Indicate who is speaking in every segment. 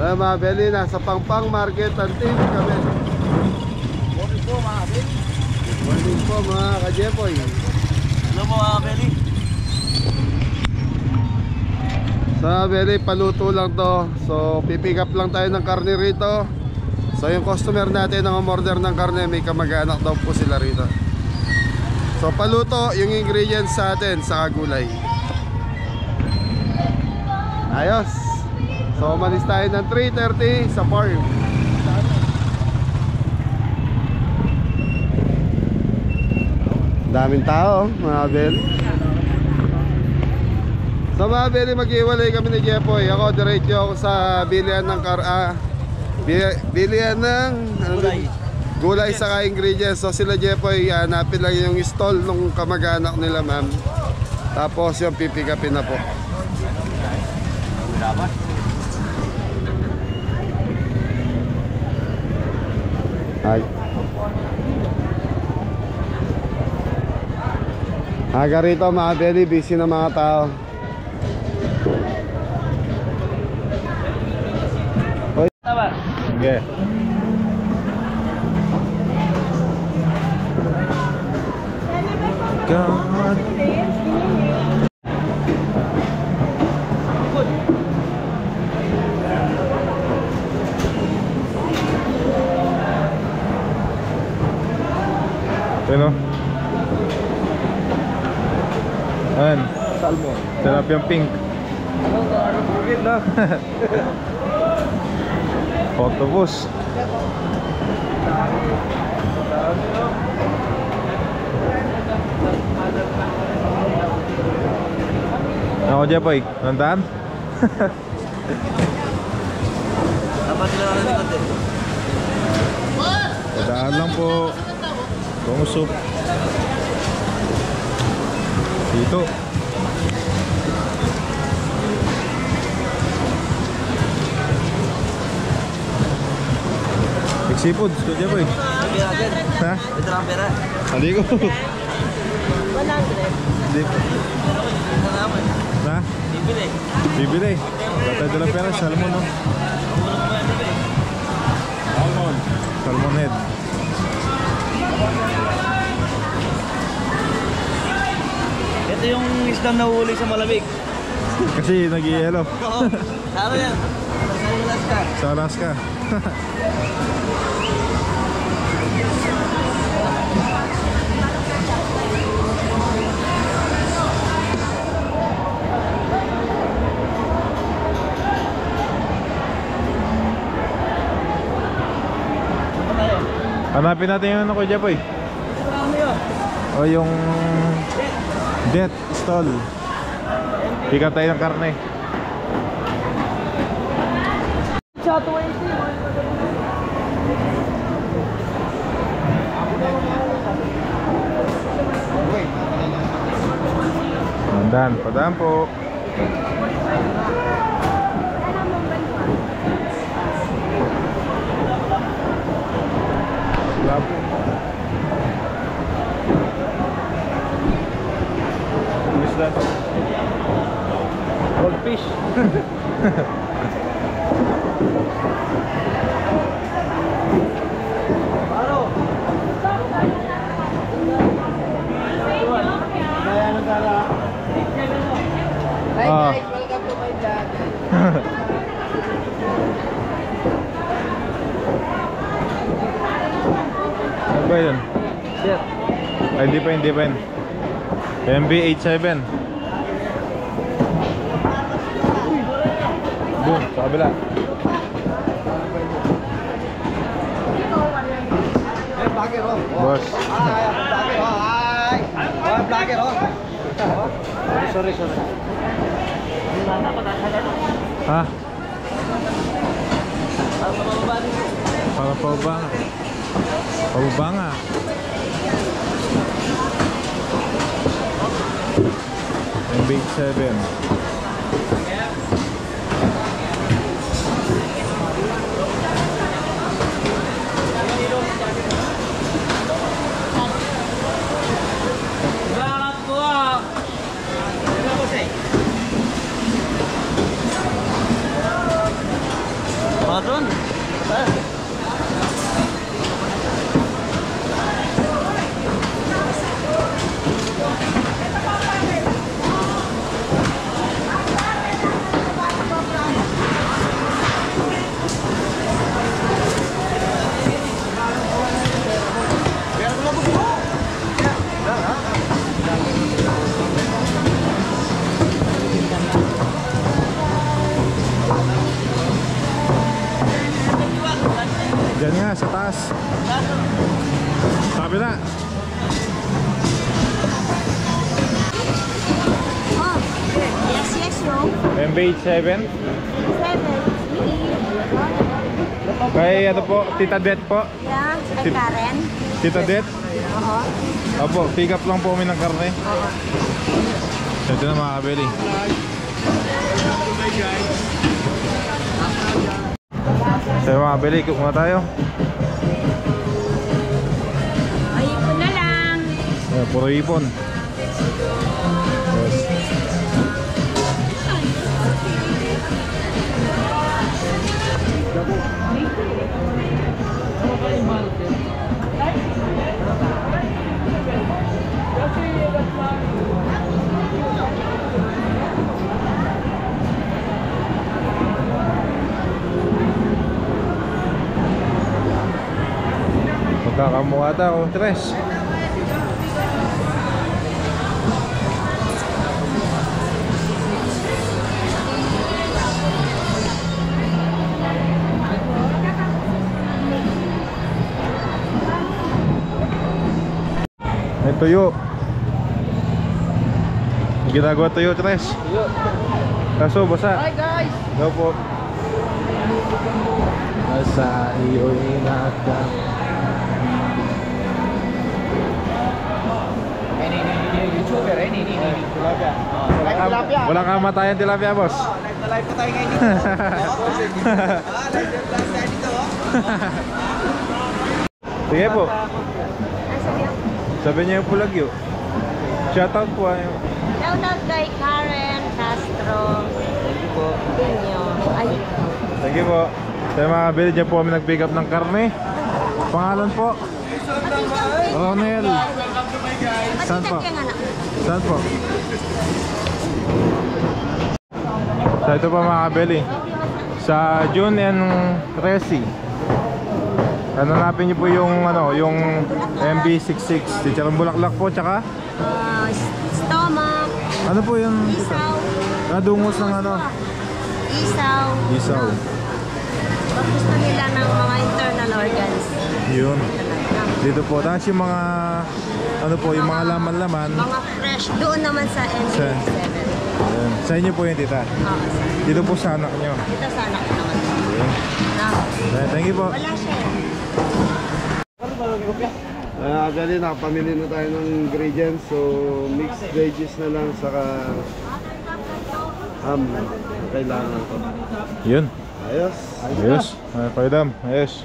Speaker 1: So mga Beli, nasa Pangpang Market Antique kami.
Speaker 2: Morning po mga Beli.
Speaker 1: Morning po mga ka-Jepoy.
Speaker 2: Hello po mga Beli.
Speaker 1: So mga Beli, paluto lang to. So pipick up lang tayo ng karne rito. So yung customer natin ang umorder ng karne, may kamag-anak daw po sila rito. So paluto yung ingredients sa atin sa gulay. Ayos. So umalis tayo ng 3:30 sa farm. Daming tao mga Beli. So mga Beli, mag-iwalay kami ni Jepoy. Ako diretso ako sa bilihan ng bilihan ng gulay saka ingredients. So sila Jepoy, hanapin lang yung stall ng kamag-anak nila ma'am. Tapos yung pipikapin na po. Ay. Aga rito mga Beli, busy na mga tao. Oy. Sige. God.
Speaker 3: Ano? Ayan.
Speaker 2: Salmon.
Speaker 3: Sarap yung pink.
Speaker 2: Ano bukid na?
Speaker 3: Octopus. Ako Jepoy, nantaan?
Speaker 2: Dapat nila na likod eh.
Speaker 3: Padaan lang po. Bungusok. Dito. Seafood, Kuya Boy. Ha?
Speaker 2: Ito lang pera.
Speaker 3: Hindi ko.
Speaker 4: 100.
Speaker 3: Hindi. Ha?
Speaker 2: Bibili.
Speaker 3: Bibili. Batay doon lang pera, salmon no? Salmon. Salmon head.
Speaker 2: Ito yung isdang nahuli sa malamig.
Speaker 3: Kasi nag-i-yellow.
Speaker 2: Oo. Saan yan? Sa Alaska.
Speaker 3: Sa Alaska. Hanapin natin yung ano ko Jepoy. O yung death stall. Pick up tayo ng karne.
Speaker 4: Sa 20.
Speaker 3: Pandan, padaan po. Lapo. Miss that.
Speaker 2: Goldfish.
Speaker 4: Hi guys, welcome to my vlog.
Speaker 3: Ano ba yun?
Speaker 2: Sir.
Speaker 3: Ay, hindi pa yun. MB87. Boom, sa kabila.
Speaker 2: Vlogger oh.
Speaker 3: Boss.
Speaker 2: Hi, vlogger oh. Hi. Oh, vlogger oh. Sorry.
Speaker 3: Ha?
Speaker 2: Para sa
Speaker 3: Para
Speaker 2: bababa nito.
Speaker 3: pa ba? Pababa nga. MB87.
Speaker 2: Salamat po.
Speaker 3: Yan nga, sa taas. Sabi na.
Speaker 4: Oh, yes, yes, no.
Speaker 3: MBH 7.
Speaker 4: 7.
Speaker 3: Kay ano po, Tita Det po.
Speaker 4: Yeah, kay Karen.
Speaker 3: Tita Det.
Speaker 4: Oo.
Speaker 3: Opo, pick up lang po kami ng karne.
Speaker 4: Oo.
Speaker 3: Ito na mga kabeli. So mga kabeli, cook muna tayo.
Speaker 4: Ay, ipon na lang.
Speaker 3: Puro ipon. Yes. Magkakamukha ata akong tres. May tuyo. May ginagawa tuyo, tres. Kaso basa.
Speaker 2: Hi guys!
Speaker 3: Go po. Nasa iyo'y inaka.
Speaker 2: YouTuber eh, ni tilapia. Live tilapia.
Speaker 3: Walang kamatayan tilapia, boss.
Speaker 2: Live na live pa tayo ngayon dito. Live na live tayo dito.
Speaker 3: Sige po.
Speaker 4: Nasa iyo.
Speaker 3: Sabi niya yung pulagyo. Shoutout po.
Speaker 4: Shoutout kay Karen Castro. Dinyo. Ay,
Speaker 3: Sige po. Sa mga kabili, dyan po kami nag-pick up ng karne. Pangalan po? Ronel. Saan po? Saan po? So ito po mga kabili. Sa June and Resi. Hanapin niyo po yung ano, yung MB66. Chicharong bulaklak po, tsaka
Speaker 4: stomach,
Speaker 3: ano po yung
Speaker 4: isaw,
Speaker 3: nadungos ng ano?
Speaker 4: isaw.
Speaker 3: Isaw.
Speaker 4: Pag gusto nila ng mga internal organs.
Speaker 3: Yun. Dito po. Tapos yung mga ano po, yung mga laman-laman.
Speaker 4: Mga fresh. Doon naman sa NB7.
Speaker 3: Ayan. Sa inyo po yun, tita.
Speaker 4: Oo, sir.
Speaker 3: Dito po sa anak nyo.
Speaker 4: Dito sa anak ko naman. Na,
Speaker 3: Ayan, thank you po.
Speaker 4: wala siya.
Speaker 1: Actually, nakapamili na tayo ng ingredients. So, mixed veggies na lang saka ham. Kailangan ko.
Speaker 3: Yun.
Speaker 1: Ayos.
Speaker 3: Ayos. Paidam. Ayos.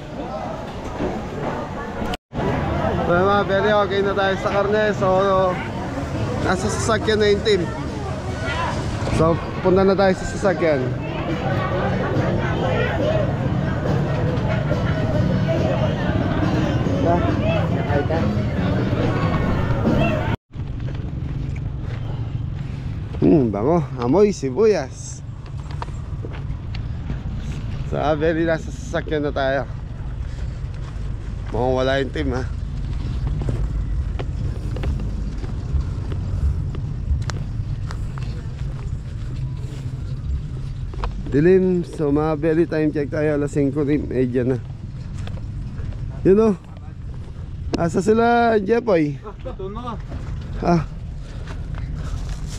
Speaker 1: So, mga very okay na tayo sa karne. So, nasa sasakyan na yung team. So, punta na tayo sa sasakyan. Bango. Amoy sibuyas. So, very nasa sasakyan na tayo. Mukhang wala yung team, ha. Dilim, so mga very time check tayo, alas 5 rin, medya na. Yun o. Asa sila, Jepoy? Ah.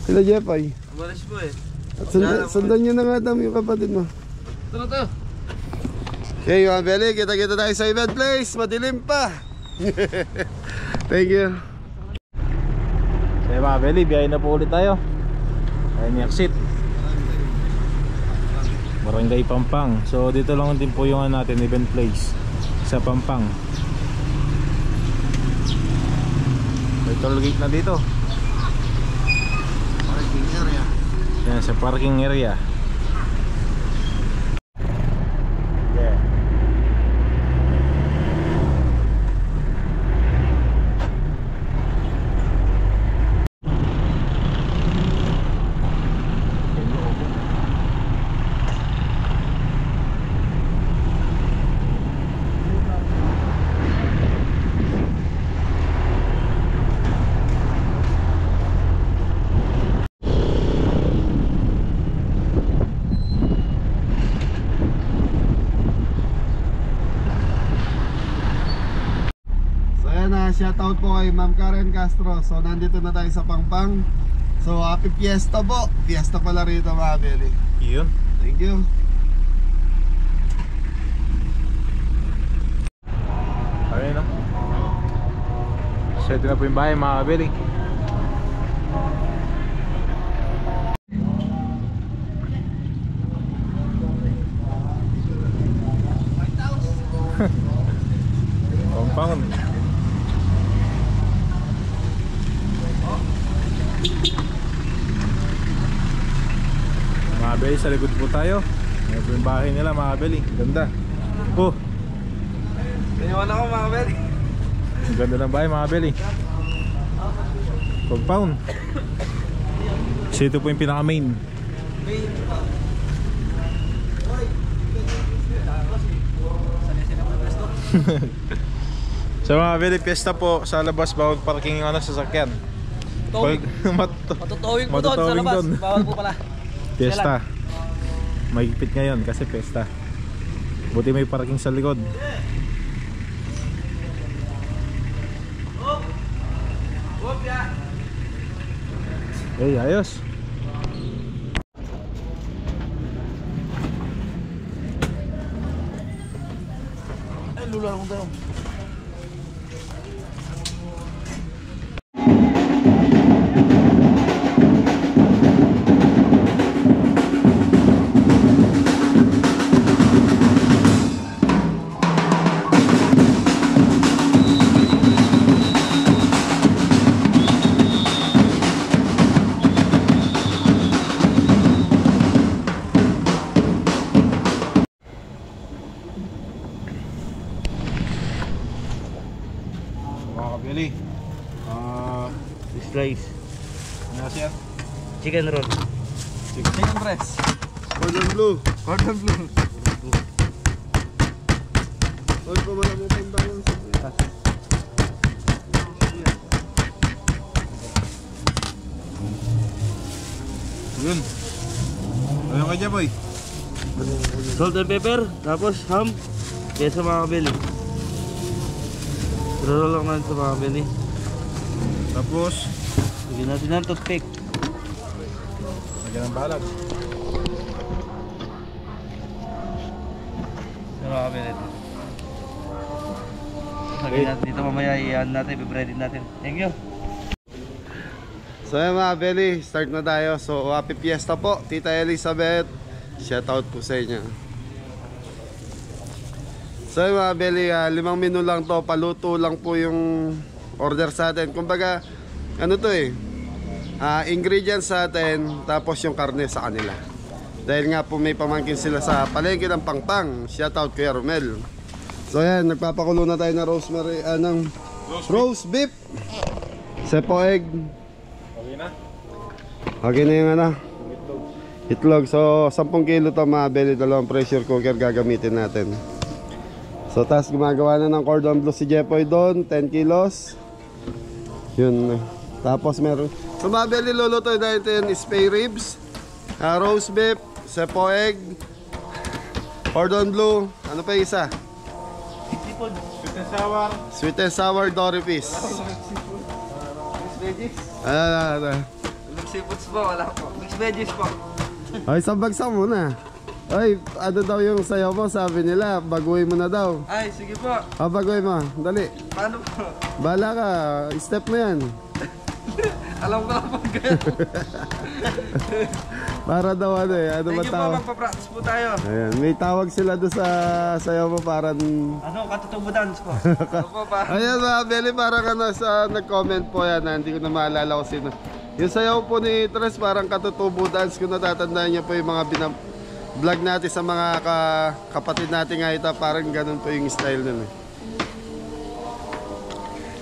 Speaker 1: Sila Jepoy.
Speaker 2: Umalis po eh.
Speaker 1: At sundan nyo na nga dam yung kapatid mo.
Speaker 2: Ito.
Speaker 1: Okay, mga very, kita-kita tayo sa event place. Madilim pa. Thank you.
Speaker 3: Kaya mga beli, biyahe na po ulit tayo. Ayan yung exit. Barangay Pampang. So dito lang din po yung natin event place sa Pampang. May toll gate na dito.
Speaker 1: Parking area.
Speaker 3: Yan sa parking area. Yeah.
Speaker 1: shoutout po kay Ma'am Karen Castro. So nandito na tayo sa Pangpang. So happy fiesta po. Fiesta pala rito mga Belly.
Speaker 3: Yun.
Speaker 1: Thank you.
Speaker 3: Ayun na. Set na po yung bahay mga kabili. Compound. Mga kabili, sa likod po tayo. Ngayon po yung bahay nila mga kabili. Ganda. Oh,
Speaker 2: Iniwan ako mga bel.
Speaker 3: ang ganda ng bahay mga kabili. Compound. Kasi ito po yung pinaka main. So mga kabili, piyesta po sa labas, bawal parking yung sasakyan.
Speaker 2: Towing. Matutowing po doon sa
Speaker 3: Matutowing
Speaker 2: labas.
Speaker 3: doon.
Speaker 2: Bawal po pala.
Speaker 3: Piyesta. Mahigpit ngayon kasi piyesta. Buti may parking sa likod. Eh, ayos.
Speaker 2: Ay, lula akong daw.
Speaker 3: Mga kabili.
Speaker 2: Slice.
Speaker 3: Ano siya?
Speaker 2: Chicken roll. Chicken breast.
Speaker 1: Cordon blue.
Speaker 2: Cordon bleu.
Speaker 1: Oy, pumala mo pandangan sa
Speaker 3: Yun. Ano ka dyan, boy?
Speaker 2: Salt and pepper. Tapos ham. Kaya sa mga kabili. Roll lang natin sa mga kabili.
Speaker 3: Tapos,
Speaker 2: Lagyan natin ng toothpick.
Speaker 3: lagyan ng balag.
Speaker 2: Sa mga kabili. Lagyan natin dito mamaya. Iyan natin. Bibreadin natin. Thank you.
Speaker 1: So yan mga Belly, start na tayo. So happy fiesta po, Tita Elizabeth. Shoutout po sa inyo. So yan mga Belly, 5 menu lang to. Paluto lang po yung order sa atin. Kumbaga, ano to ingredients sa atin, tapos yung karne sa kanila. Dahil nga po may pamangkin sila sa palengke ng Pangpang. Shoutout Kuya Romel. So yan, nagpapakulo na tayo ng rosemary, ng roast beef. Sepo egg.
Speaker 3: Okay na?
Speaker 1: Okay na yung itlog. So 10 kilo to mga Belly, 2 pressure cooker gagamitin natin. So tas gumagawa na ng cordon bleu si Jepoy doon, 10 kilos. Yun. Tapos meron. So mga Belly, luluto natin spare ribs, roast beef, sepo egg, cordon bleu. Ano pa yung isa?
Speaker 3: Sweet and sour.
Speaker 1: Sweet and sour dory fish.
Speaker 2: Mixed seafoods po. Wala po. Mixed veggies po.
Speaker 1: Ay, sabagsak muna. Ay, ano daw yung sayaw mo? Sabi nila, baguhin mo na daw.
Speaker 2: Ay, sige po.
Speaker 1: Baguhin mo. Dali.
Speaker 2: Paano po?
Speaker 1: Bahala ka. Step mo yan.
Speaker 2: Alam ko lang po ganyan.
Speaker 1: Para daw ano ano ba
Speaker 2: Thank you po.
Speaker 1: tawag?
Speaker 2: Magpa-practice po tayo.
Speaker 1: Ayan, may tawag sila doon sa sayaw mo parang...
Speaker 2: Ano? Katutubo dance po. Ano po pa?
Speaker 1: Ayan mga Belly, parang sa nag-comment po yan. Hindi ko na maalala kung sino. Yung sayaw po ni Tres parang katutubo dance. Kung natatandaan niya po yung mga vlog natin sa mga kapatid natin nga ito. Parang ganun po yung style nun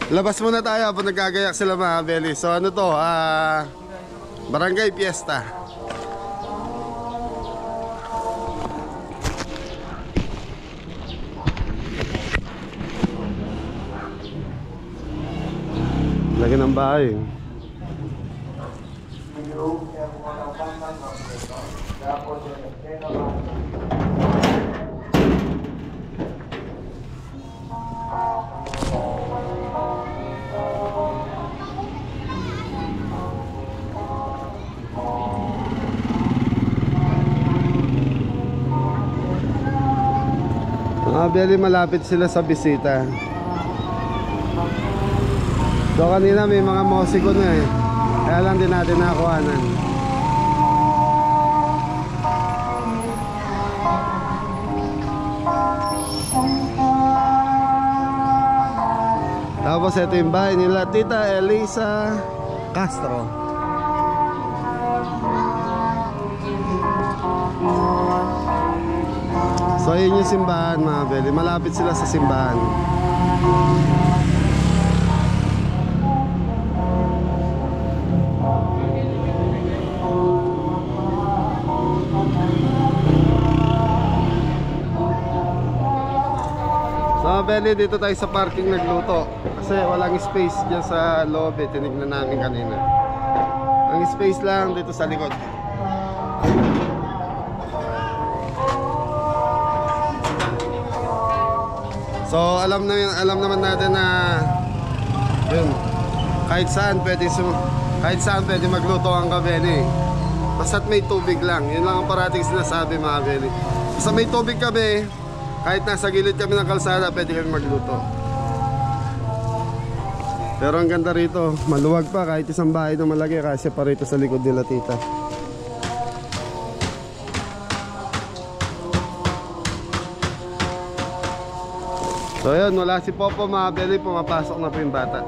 Speaker 1: Labas muna tayo habang nagkagayak sila mga Belly. So ano to? Barangay Fiesta. Lagi ng bahay. Mga Beli, malapit sila sa bisita. So kanina may mga mosiko na eh. Kaya lang din natin nakakuhanan. Tapos ito yung bahay nila Tita Elisa Castro. So yun yung simbahan mga Beli. Malapit sila sa simbahan. So mga Beli, dito tayo sa parking nagluto. Kasi walang space dyan sa loob eh. Tinignan namin kanina. Ang space lang dito sa likod. So alam naman natin na yun, kahit saan pwede magluto ang Kabeli. Basta't may tubig lang. Yun lang ang parating sinasabi mga Kabeli. Basta may tubig kami, kahit nasa gilid kami ng kalsada, pwede kami magluto. Pero ang ganda rito, maluwag pa kahit isang bahay na malaki kasi pa rito sa likod nila tita. So yun, wala si Popo mga Beli, pumapasok na po yung bata.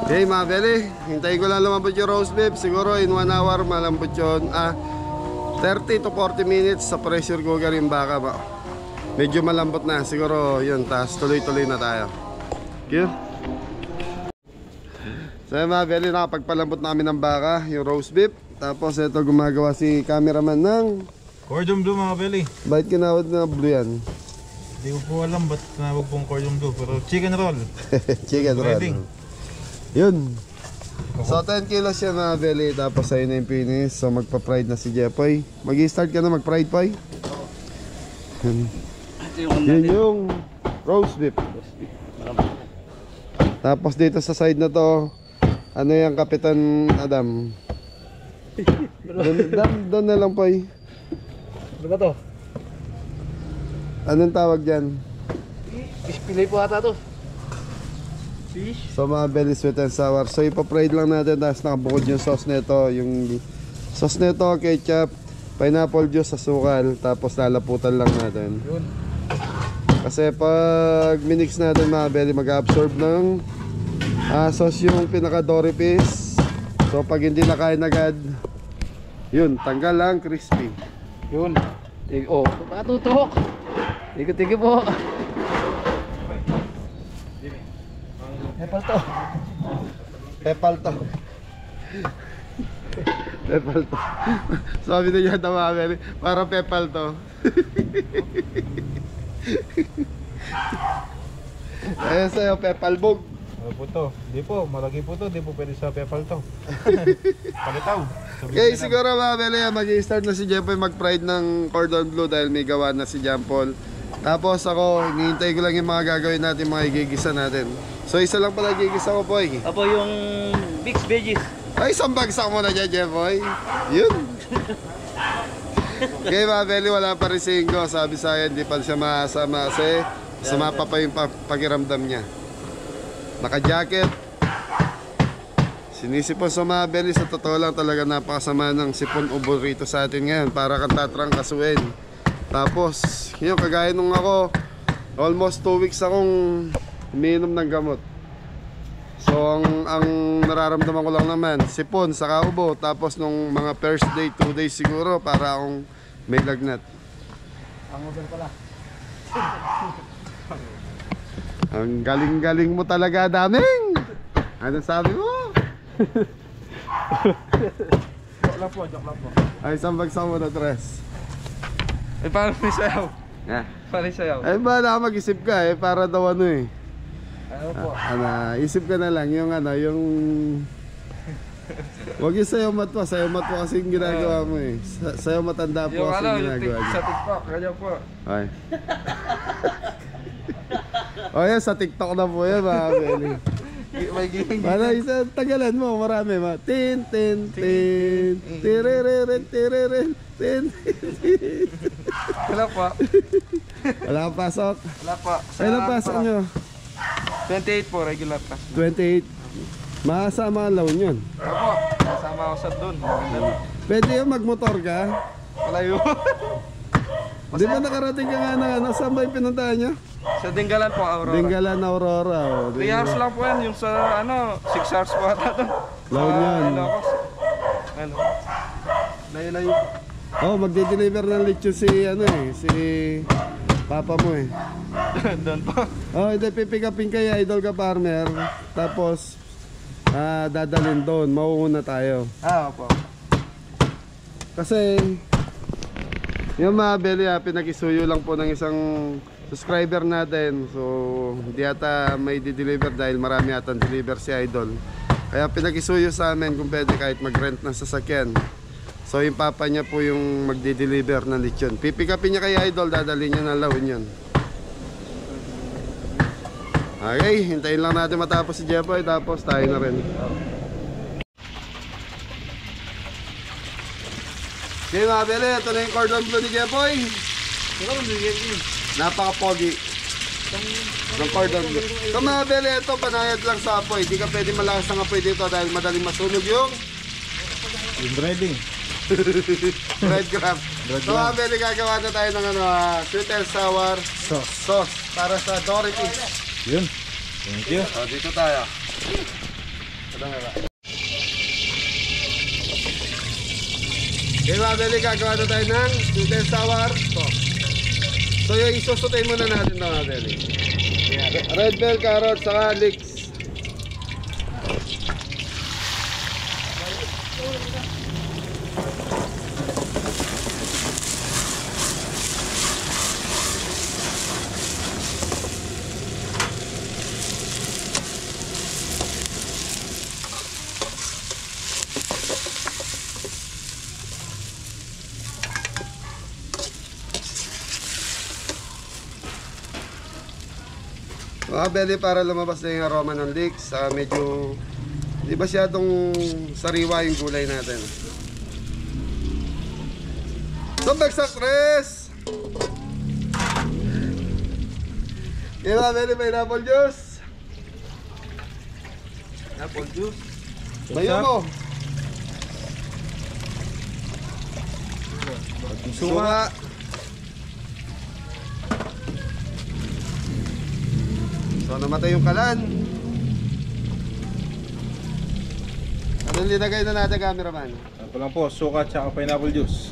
Speaker 1: Okay mga Beli, hintayin ko lang lumambot yung roast beef. Siguro in 1 hour malambot yun. 30 to 40 minutes sa pressure cooker yung baka ba. Medyo malambot na, siguro yun. Tapos tuloy-tuloy na tayo. Thank you. So yun mga Beli, nakapagpalambot namin ng baka, yung roast beef. Tapos ito gumagawa si cameraman ng
Speaker 3: Cordon bleu mga Beli.
Speaker 1: bakit kinawad na blue yan?
Speaker 3: Hindi ko po alam ba't tinawag pong cordon bleu, pero chicken roll.
Speaker 1: Chicken
Speaker 3: Ready.
Speaker 1: roll. Yun. So 10 kilos yan mga Beli. Tapos ayun na yung finish. So magpa-fried na si Jepoy. Mag-i-start ka na mag-fried Poy. Yun yung roast beef. Tapos dito sa side na to, ano yung Kapitan Adam? Doon na lang Poy.
Speaker 2: Ano ba to?
Speaker 1: Anong tawag dyan?
Speaker 2: Ispilay po ata to. Fish?
Speaker 1: So mga Beli, sweet and sour. So ipa-fried lang natin. Tapos nakabukod yung sauce nito. Yung sauce nito, ketchup, pineapple juice, asukal. Tapos lalaputan lang natin.
Speaker 2: Yun.
Speaker 1: Kasi pag minix natin mga Beli, mag-absorb ng sauce yung pinaka-dory piece. So pag hindi nakain agad, yun, tanggal lang, crispy.
Speaker 2: Yun. Oh, patutok. Tigo-tigo po. Epal to.
Speaker 1: Pepal to. Pepal to. Sabi na niya mga Beli, para pepal to. Ayun sa'yo, pepal bog.
Speaker 3: Ano po to? Di po, malaki po to. Di po pwede sa pepal to. Palitaw.
Speaker 1: Okay, siguro mga Beli, mag-i-start na si Jepoy mag-fried ng cordon bleu dahil may gawa na si John Paul. Tapos ako, hinihintay ko lang yung mga gagawin natin, mga igigisa natin. So isa lang pala gigisa ko, Poy.
Speaker 2: Apo yung mixed veggies.
Speaker 1: Ay, isang bagsak mo na dyan, Jepoy. Yun. Okay mga Beli, wala pa rin singgo. Sabi sa akin, di pa siya masama kasi sumapa pa yung pakiramdam niya. Naka-jacket. Sinisipon sa mga Beli, sa totoo lang talaga napakasama ng sipon ubo rito sa atin ngayon. Para kang tatrangkasuin. Tapos, yun, kagaya nung ako, almost 2 weeks akong umiinom ng gamot. So, ang nararamdaman ko lang naman, sipon, saka ubo. Tapos nung mga first day, 2 days siguro, para akong may lagnat.
Speaker 2: Ang uban pala.
Speaker 1: Ang galing-galing mo talaga, daming! Ano sabi mo?
Speaker 3: Joke lang po.
Speaker 1: Ay, isang bagsak mo na, Tres.
Speaker 2: Eh, paano may sayaw?
Speaker 1: Ha?
Speaker 2: Paano yung sayaw?
Speaker 1: Ay, bala mag-isip ka eh, para daw ano eh.
Speaker 2: Ano po?
Speaker 1: Isip ka na lang yung yung wag yung sayo matwa kasi yung ginagawa mo eh. Sayo matanda po kasi yung ginagawa
Speaker 2: sa
Speaker 1: niya.
Speaker 2: TikTok, kanya po.
Speaker 1: Ay. O yan, sa TikTok na po yan mga Beli.
Speaker 2: May giging.
Speaker 1: Para isa, tagalan mo, marami ma. Tin, tin, tin, tiriririn, tiriririn, tin, tin.
Speaker 2: Wala po.
Speaker 1: Wala kang pasok.
Speaker 2: Wala po.
Speaker 1: Ilang pasok nyo?
Speaker 2: 28 po, regular pass.
Speaker 1: 28. Makasama ang loan yun.
Speaker 2: Opo, kasama ako sa doon. Maganda doon.
Speaker 1: Pwede yung magmotor ka?
Speaker 2: Malayo.
Speaker 1: Di ba nakarating ka nga na ano? Saan ba yung pinuntahan nyo?
Speaker 2: Sa Dingalan po, Aurora.
Speaker 1: Dingalan, Aurora.
Speaker 2: 3 hours lang po yan, yung sa ano, 6 hours po ata doon.
Speaker 1: Loan yan.
Speaker 2: Ilocos. Ano? Layo-layo po.
Speaker 1: Oh, magde-deliver ng lechon si ano eh, si papa mo eh.
Speaker 2: Doon po.
Speaker 1: Oh, hindi pipick upin kay Idol ka farmer. Tapos dadalhin doon, mauuna tayo.
Speaker 2: Opo.
Speaker 1: Kasi yung mga belly pinag-isuyo lang po ng isang subscriber natin. So hindi ata may di-deliver dahil marami atang deliver si Idol. Kaya pinag-isuyo sa amin kung pwede kahit mag-rent ng sasakyan. So yung papa niya po yung magdi-deliver ng lechon. Pipick upin niya kay Idol, dadalhin niya ng lawin yun. Okay, hintayin lang natin matapos si Jepoy, tapos tayo na rin. Okay mga bele, ito na yung cordon bleu ni Jepoy. Napaka-pogi ng cordon bleu. So mga bele, ito panayad lang sa apoy. Di ka pwede malakas ang apoy dito dahil madaling masunog yung
Speaker 3: breading.
Speaker 1: breadcrumb. So mga bele, gagawa na tayo ng sweet and sour sauce para sa Doritos.
Speaker 3: Yun. Thank you.
Speaker 1: So dito tayo. Okay mga bele, gagawa na tayo ng sweet and sour sauce. So yung isusutay muna natin mga bele. Red bell, carrot, saka leeks. Mga bele, para lumabas na yung aroma ng leeks, medyo di ba siyadong sariwa yung gulay natin. So bagsak tres! Okay mga bele, pineapple juice.
Speaker 2: Apple juice.
Speaker 1: Bayo mo. Suka. So namatay yung kalan. Anong linagay na natin, cameraman?
Speaker 3: Ito lang po, suka at saka pineapple juice.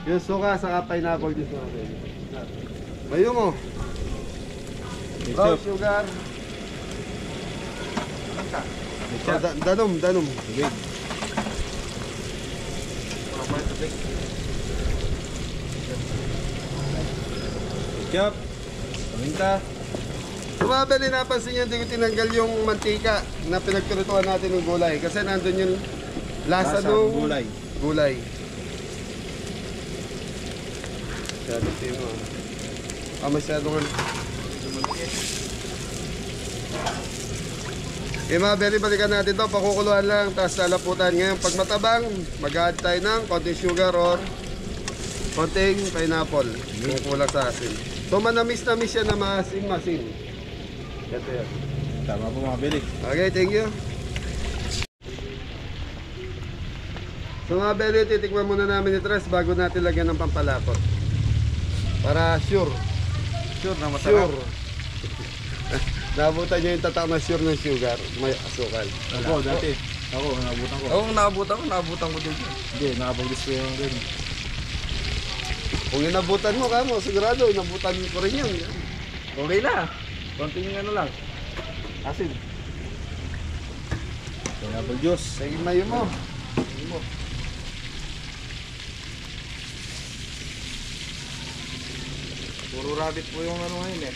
Speaker 1: Yung suka sa pineapple juice natin. Bayo mo. Brown sugar. Oh, danom.
Speaker 3: Big. Ketchup. Paminta.
Speaker 1: Sumabali, napansin nyo, hindi ko tinanggal yung mantika na pinagpirituan natin ng gulay. Kasi nandun yung lasa ng gulay. Masyado sino masyado nga. Okay mga beri, balikan natin to. Pakukuluan lang, tapos lalaputan. Ngayon pag matabang, mag-add tayo ng konting sugar or konting pineapple. Kukulang sa asin. So manamis-namis yan na maasim-masim. Ito yan.
Speaker 3: Tama po mga bili.
Speaker 1: Okay, thank you. So mga beli, titikman muna namin ni Tres bago natin lagyan ng pampalapot. Para sure.
Speaker 2: Sure na masarap.
Speaker 1: Sure. Nabutan nyo yung tatak na sure ng sugar. May asukal.
Speaker 3: Ako, dati. Ako, naabutan ko.
Speaker 2: Oo, naabutan ko din.
Speaker 3: Hindi, nakapag-display yung rin.
Speaker 1: Kung inabutan mo, kamo, sigurado, inabutan ko rin yun.
Speaker 2: Okay na. Konting ano lang. Asin.
Speaker 3: Pineapple juice.
Speaker 1: Sige, mayo mo.
Speaker 2: Puro rabbit po yung ano ngayon eh.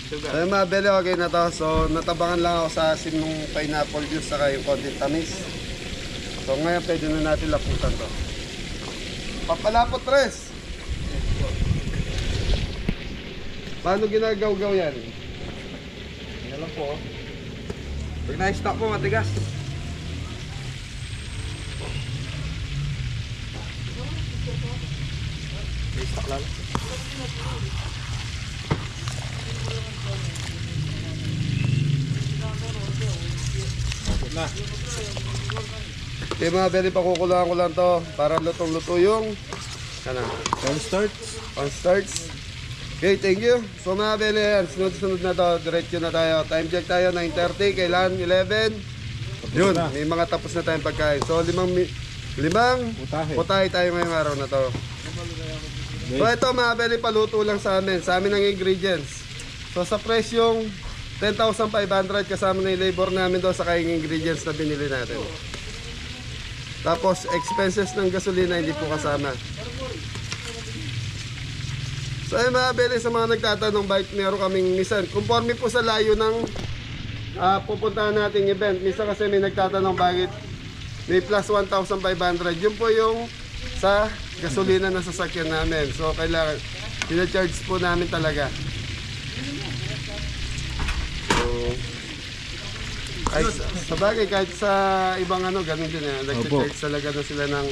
Speaker 2: Sugar.
Speaker 1: Ay mga beli, okay na to. So natabangan lang ako sa asin ng pineapple juice saka yung konting tamis. So ngayon pwede na natin laputan to. Pampalapot Tres. Paano ginagaw-gaw yan?
Speaker 2: Yan lang po. Pag na-stock mo, matigas. I-stock lang.
Speaker 3: Na.
Speaker 1: Okay mga belly, pakukulaan ko lang to para lutong-luto yung ano, cornstarch. Okay, thank you. So mga belly, sunod-sunod na to, diretso na tayo. Time check tayo, 9:30, kailan 11. Yun,
Speaker 3: na.
Speaker 1: may mga tapos na tayong pagkain. So limang putahe tayo ngayong araw na to. So ito mga belly, paluto lang sa amin ang ingredients. So sa presyong 10,500 kasama na yung labor namin doon sa kayong ingredients na binili natin. Tapos expenses ng gasolina hindi po kasama. So ayun mga belly, sa mga nagtatanong bakit meron kaming misan, conforme po sa layo ng pupuntahan nating event. Misa kasi may nagtatanong bakit may plus 1,500. Yun po yung sa gasolina na sasakyan namin. So kailangan pina-charge po namin talaga. So ay, sa bagay kahit sa ibang ano ganun din eh. Nag-charge talaga na sila ng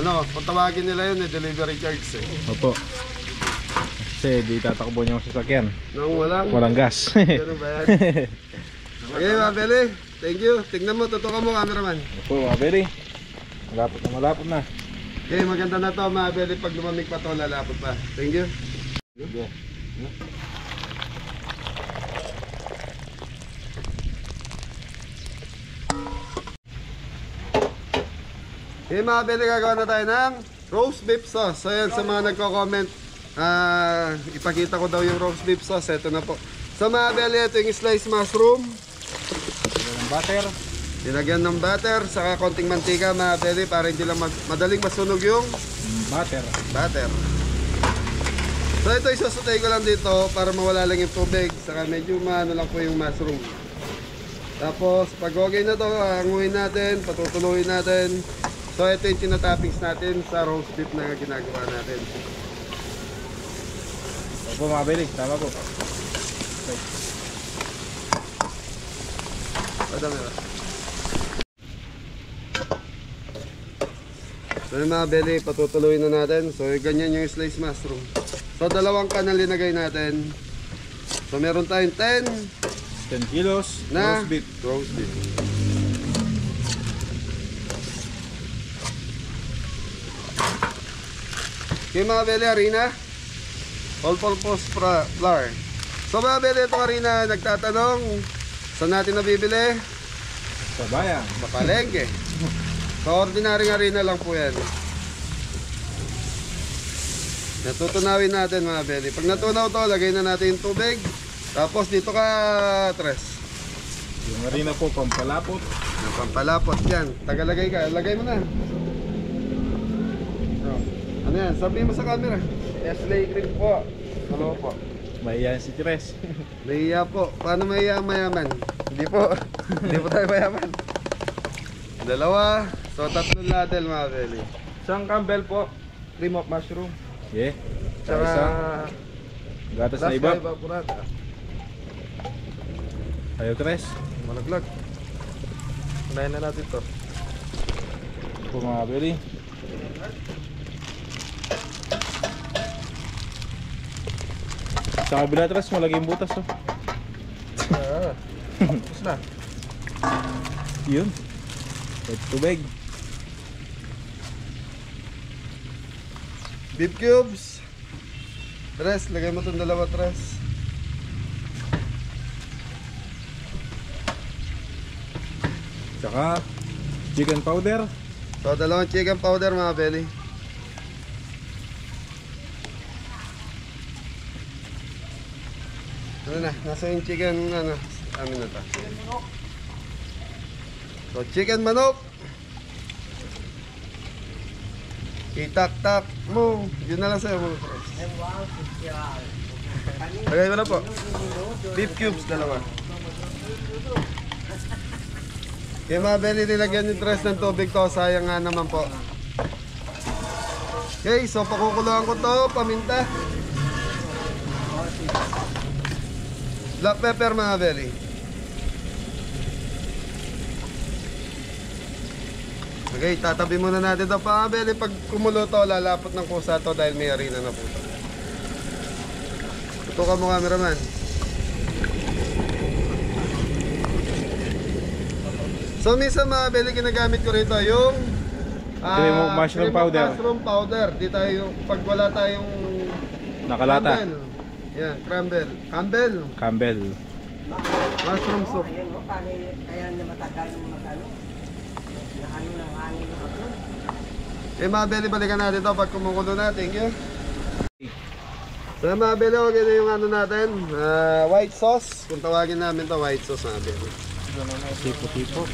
Speaker 1: ano, kung tawagin nila yun delivery charge eh.
Speaker 3: Opo. Kasi di tatakbo niyo ang sasakyan.
Speaker 1: Nang walang
Speaker 3: gas.
Speaker 1: ganun ba yan? Okay mga Beli, thank you. Tignan mo, tutukan mo cameraman.
Speaker 3: Opo mga Beli. Malapot na.
Speaker 1: Okay, maganda na to mga Beli. Pag lumamig pa to, lalapot pa. Thank you. Okay mga Beli, gagawa na tayo ng roast beef sauce. So yan, sa mga nagko-comment, ipakita ko daw yung roast beef sauce. Ito na po. So mga Beli, ito yung sliced mushroom.
Speaker 3: Butter.
Speaker 1: Nilagyan ng butter, saka konting mantika mga Beli para hindi lang madaling masunog yung butter. So ito isusutay ko lang dito para mawala lang yung tubig, saka medyo maano lang po yung mushroom. Tapos pag okay na to, hanguin natin, patutuluin natin. So ito yung tinatoppings natin sa roast beef na ginagawa natin.
Speaker 3: Opo mga Beli, tama po. Okay.
Speaker 1: Madami ba? So yung mga Beli, patutuloy na natin. So ganyan yung sliced mushroom. So dalawang kanal linagay natin. So meron tayong 10
Speaker 3: kilos
Speaker 1: na
Speaker 3: roast beef.
Speaker 1: Okay mga Beli, harina. All-purpose flour. So mga Beli, ito harina, nagtatanong saan natin nabibili?
Speaker 3: Sa bayan.
Speaker 1: Sa palengke. So ordinary harina lang po yan. Natutunawin natin mga Beli. Pag natunaw to, lagay na natin yung tubig. Tapos dito ka, Tres.
Speaker 3: Yung harina po, pampalapot.
Speaker 1: Yung pampalapot yan. Tagalagay ka. Lagay mo na. Ano yan? Sabihin mo sa camera. Nestle Green po. Hello po.
Speaker 3: Mahiyan si Tres.
Speaker 1: Nahiya po. Paano mahiya ang mayaman? Hindi po. Hindi po tayo mayaman. Dalawa. So tatlong ladle mga Beli.
Speaker 2: Isang Campbell po. Cream of mushroom.
Speaker 3: Yeah.
Speaker 1: Tsaka
Speaker 3: Gatas na iba.
Speaker 1: Burrata.
Speaker 3: Ayaw Tres.
Speaker 1: Malaglag.
Speaker 2: Unahin na natin to.
Speaker 3: Opo mga Beli. Sa kabila Tres, malagay yung butas oh.
Speaker 2: Tapos na.
Speaker 3: Yun. Ito tubig.
Speaker 1: Beef cubes. Tres, lagay mo itong dalawa, Tres.
Speaker 3: Tsaka chicken powder.
Speaker 1: So, dalawang chicken powder mga Beli. Ano na, nasa yung chicken, ano, amin na to. So, chicken manok. Itak-tak mo. Yun na lang sa'yo mga Tres. Lagay ko na po. Beef cubes, dalawa. Kaya mga Beli, nilagyan yung Tres ng tubig to. Sayang nga naman po. Okay, so pakukuluan ko to. Paminta. Black pepper mga Beli. Okay, tatabi muna natin ito pa. Beli, pag kumulo to, lalapot ng kusa to dahil may harina na po ito. Ito ka mo, cameraman. So, minsan mga beli, ginagamit ko rito yung
Speaker 3: Cream of mushroom
Speaker 1: cream of
Speaker 3: powder.
Speaker 1: mushroom powder. Di tayo, pag wala tayong
Speaker 3: Nakalata.
Speaker 1: Campbell. Yan, Campbell. Campbell.
Speaker 3: Campbell.
Speaker 1: Mushroom soup.
Speaker 2: Kaya na matagal yung magano. Nakano ng hangin ng ako.
Speaker 1: Eh mga beli, balikan natin ito pag kumukulo natin. Yun. So mga beli, okay na yung ano natin. White sauce. Kung tawagin namin to white sauce mga beli.
Speaker 3: Tipo-tipo.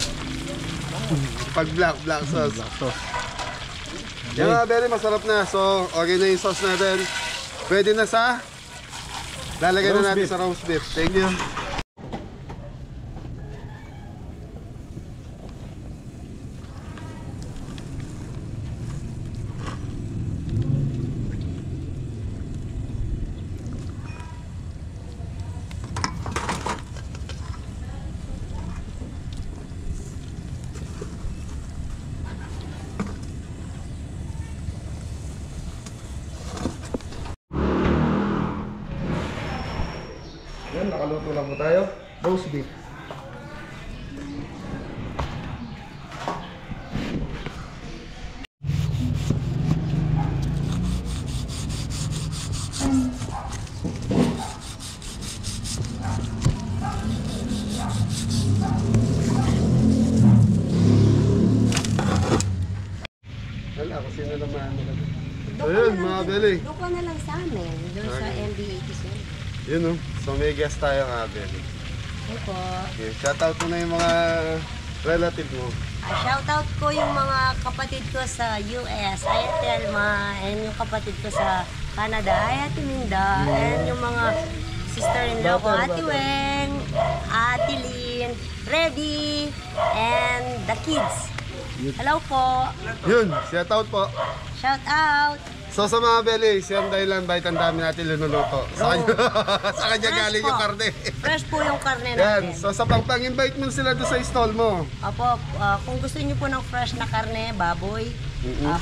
Speaker 1: Pag black sauce.
Speaker 3: Black sauce.
Speaker 1: Yan mga beli, masarap na. So okay na yung sauce natin. Pwede na sa lalagay na
Speaker 3: Roast
Speaker 1: natin
Speaker 3: beef.
Speaker 1: sa roast beef. Thank you. Yan, nakaluto na po tayo. Roast beef. Wala, kung sino naman ano ka. So yun, mga beli.
Speaker 4: Doon ka na lang sa amin. Doon sa
Speaker 1: Okay.
Speaker 4: MB87.
Speaker 1: Yun o. So may guest tayo mga beli.
Speaker 4: Hey po.
Speaker 1: Okay, shoutout mo na yung mga relative mo.
Speaker 4: Shoutout ko yung mga kapatid ko sa US, Aya Telma, and yung kapatid ko sa Canada, Aya Timinda, and yung mga sister-in-law ko, Ate Weng, Ate Lynn, Reddy, and the kids. Hello po.
Speaker 1: Yun, shoutout po.
Speaker 4: Shout out.
Speaker 1: So sa mga beli, siyang dahilan bakit ang dami natin linuluto. Sa kanya, sa kanya
Speaker 4: Fresh
Speaker 1: galing
Speaker 4: po.
Speaker 1: yung karne.
Speaker 4: Fresh po yung karne
Speaker 1: Yan,
Speaker 4: natin.
Speaker 1: so sa pang-invite mo sila doon sa stall mo.
Speaker 4: Opo, kung gusto niyo po ng fresh na karne, baboy,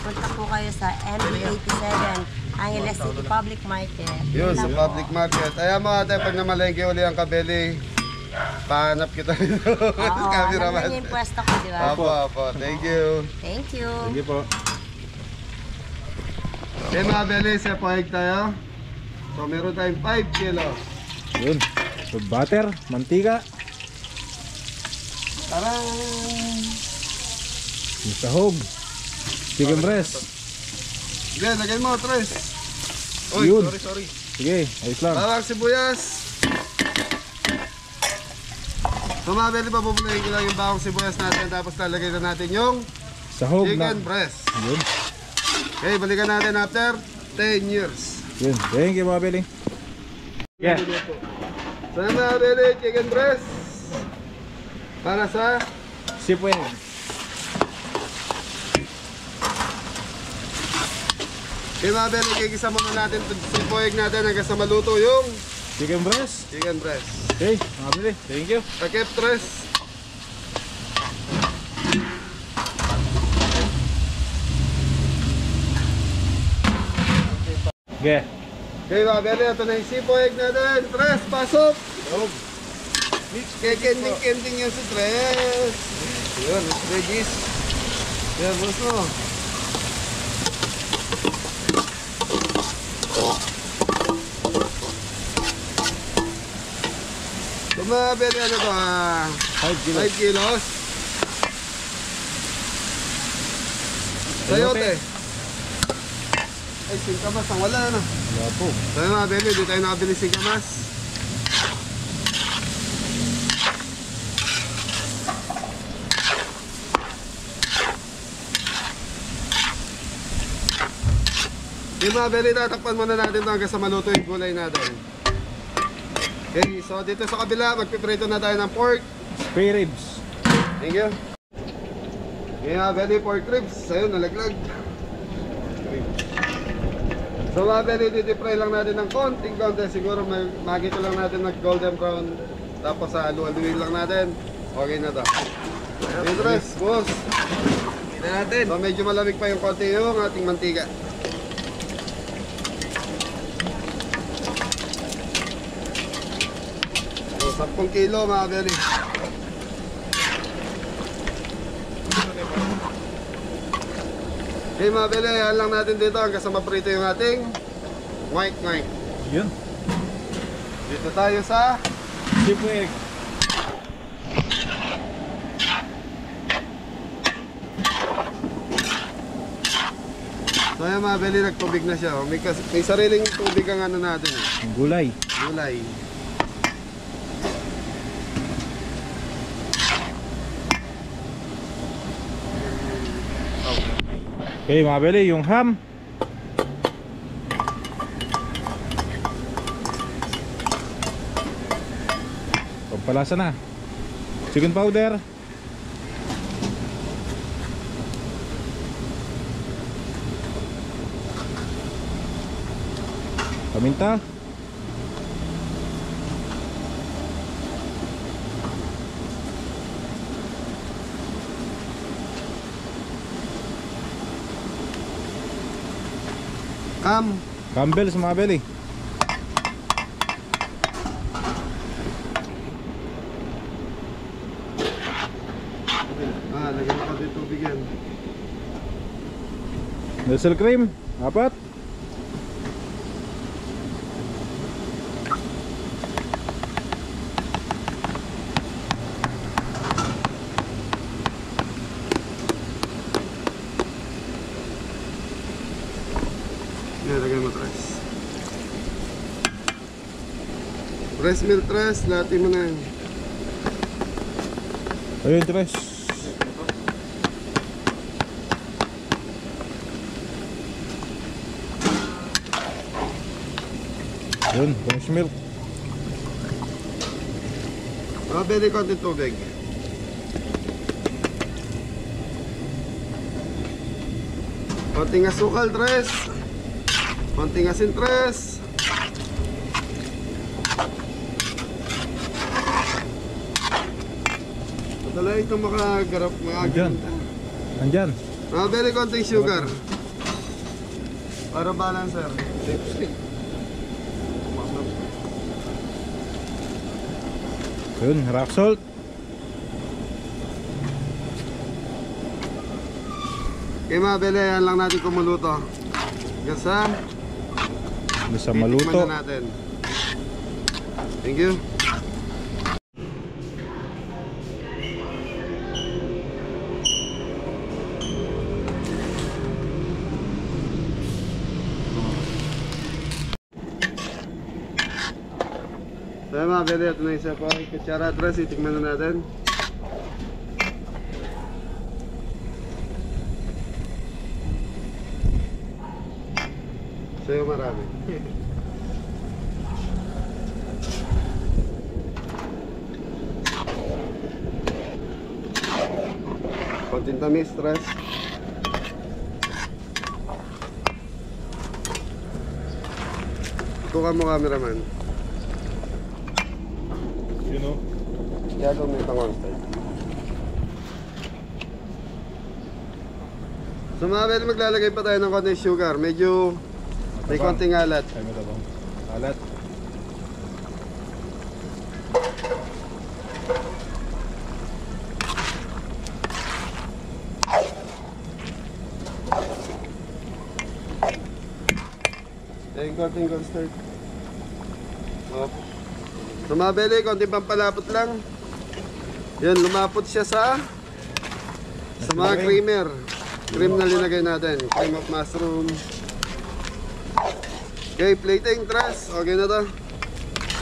Speaker 4: punta po kayo sa MB87, Angeles City Public Market.
Speaker 1: Yun, sa
Speaker 4: Lang po.
Speaker 1: public market. Ayan mo ate, pag namalengke uli ang kabeli, pahanap kita dito.
Speaker 4: Oo,
Speaker 1: Cameraman.
Speaker 4: alam niyo yung pwesto ko, di ba?
Speaker 1: Opo. Thank you.
Speaker 4: Thank you.
Speaker 3: Sige po.
Speaker 1: Okay mga beli, sa paig tayo. So meron tayong 5 kilos.
Speaker 3: Yun. So, butter, mantika,
Speaker 1: Parang...
Speaker 3: yung sahog, chicken breast.
Speaker 1: Sige, lagay mo, Tres. Uy,
Speaker 3: Yun.
Speaker 1: sorry.
Speaker 3: Sige, ayos lang.
Speaker 1: Bawang sibuyas. So mga beli, papupulayin ko lang yung bawang sibuyas natin. Tapos lalagay na natin yung
Speaker 3: Sahog na.
Speaker 1: chicken breast.
Speaker 3: Yun.
Speaker 1: Okay, balikan natin after 10 years.
Speaker 3: Yun. Thank you mga Beling. Yeah.
Speaker 1: So mga beli, chicken breast. Para sa...
Speaker 3: Sipweng.
Speaker 1: Okay mga beli, kikisa muna natin sipoig natin hanggang sa maluto yung
Speaker 3: Chicken breast.
Speaker 1: chicken breast.
Speaker 3: Okay, mga Beling. Thank you.
Speaker 1: Takip, Tres.
Speaker 3: Okay.
Speaker 1: Okay mga beli, ito na yung sipoig natin. Tres, pasok! Kekending-kending yan si Tres. Yun, Regis. Yan, boss mo. So mga beli, ano to?
Speaker 3: 5 kilos.
Speaker 1: 5 kilos. Sayote. Ay, singkamas ang wala na.
Speaker 3: Wala po.
Speaker 1: So yun mga beli, di tayo nakabili singkamas. Yung mga beli, tatakpan muna natin ito hanggang sa maluto yung gulay natin. Okay, so dito sa kabila, magpiprito na tayo ng pork.
Speaker 3: Spare ribs.
Speaker 1: Thank you. Okay mga beli, pork ribs. Ayun, nalaglag. So mga beli, titipray lang natin ng konting-konti. Siguro makikita lang natin ng golden brown. Tapos sa alu-aluin lang natin. Okay na to. Interest, boss.
Speaker 2: na natin.
Speaker 1: So medyo malamig pa yung konti yung ating mantika. So 10 kilo mga beli. Okay mga beli, yan lang natin dito hanggang sa maprito yung ating white.
Speaker 3: Yun.
Speaker 1: Dito tayo sa
Speaker 3: Sipweg.
Speaker 1: So yan mga beli, nagtubig na siya. May sariling tubig ang ano natin.
Speaker 3: Ang gulay.
Speaker 1: Gulay.
Speaker 3: Okay mga beli, yung ham. Pampalasa na. Chicken powder. Paminta. Campbell's mga beli.
Speaker 1: Lagyan mo pa dito tubig yan.
Speaker 3: Nestle cream. 4.
Speaker 1: Yan, lagyan mo tres. Rice meal tres, lahatin mo na yan.
Speaker 3: Ayun, tres. Yun, fresh milk.
Speaker 1: Bili konti tubig. Konting asukal tres. Konting asin tres. Talaga itong makagarap
Speaker 3: Andyan. Andyan.
Speaker 1: Bili konting sugar. Para balancer.
Speaker 3: Yun, rock salt.
Speaker 1: Okay mga bele, yan lang natin kumuluto. Gasa.
Speaker 3: Bisa maluto.
Speaker 1: Titikman na natin. Thank you. So mga bele, ito na isa po. Kutsara tres, itikman na natin. Sa'yo marami. Konting tamis, stress. Ito ka mo cameraman.
Speaker 3: You know.
Speaker 1: Yalo may tangwang style. So mga bele, maglalagay pa tayo ng konting sugar. Medyo may konting alat.
Speaker 3: Ay, may tabang. Alat.
Speaker 1: Ay, konting custard. Oh. So mga bele, konting pampalapot lang. Yan, lumapot siya sa mga creamer. Cream na linagay natin. Cream of mushroom. Okay, plating, tres. Okay na to.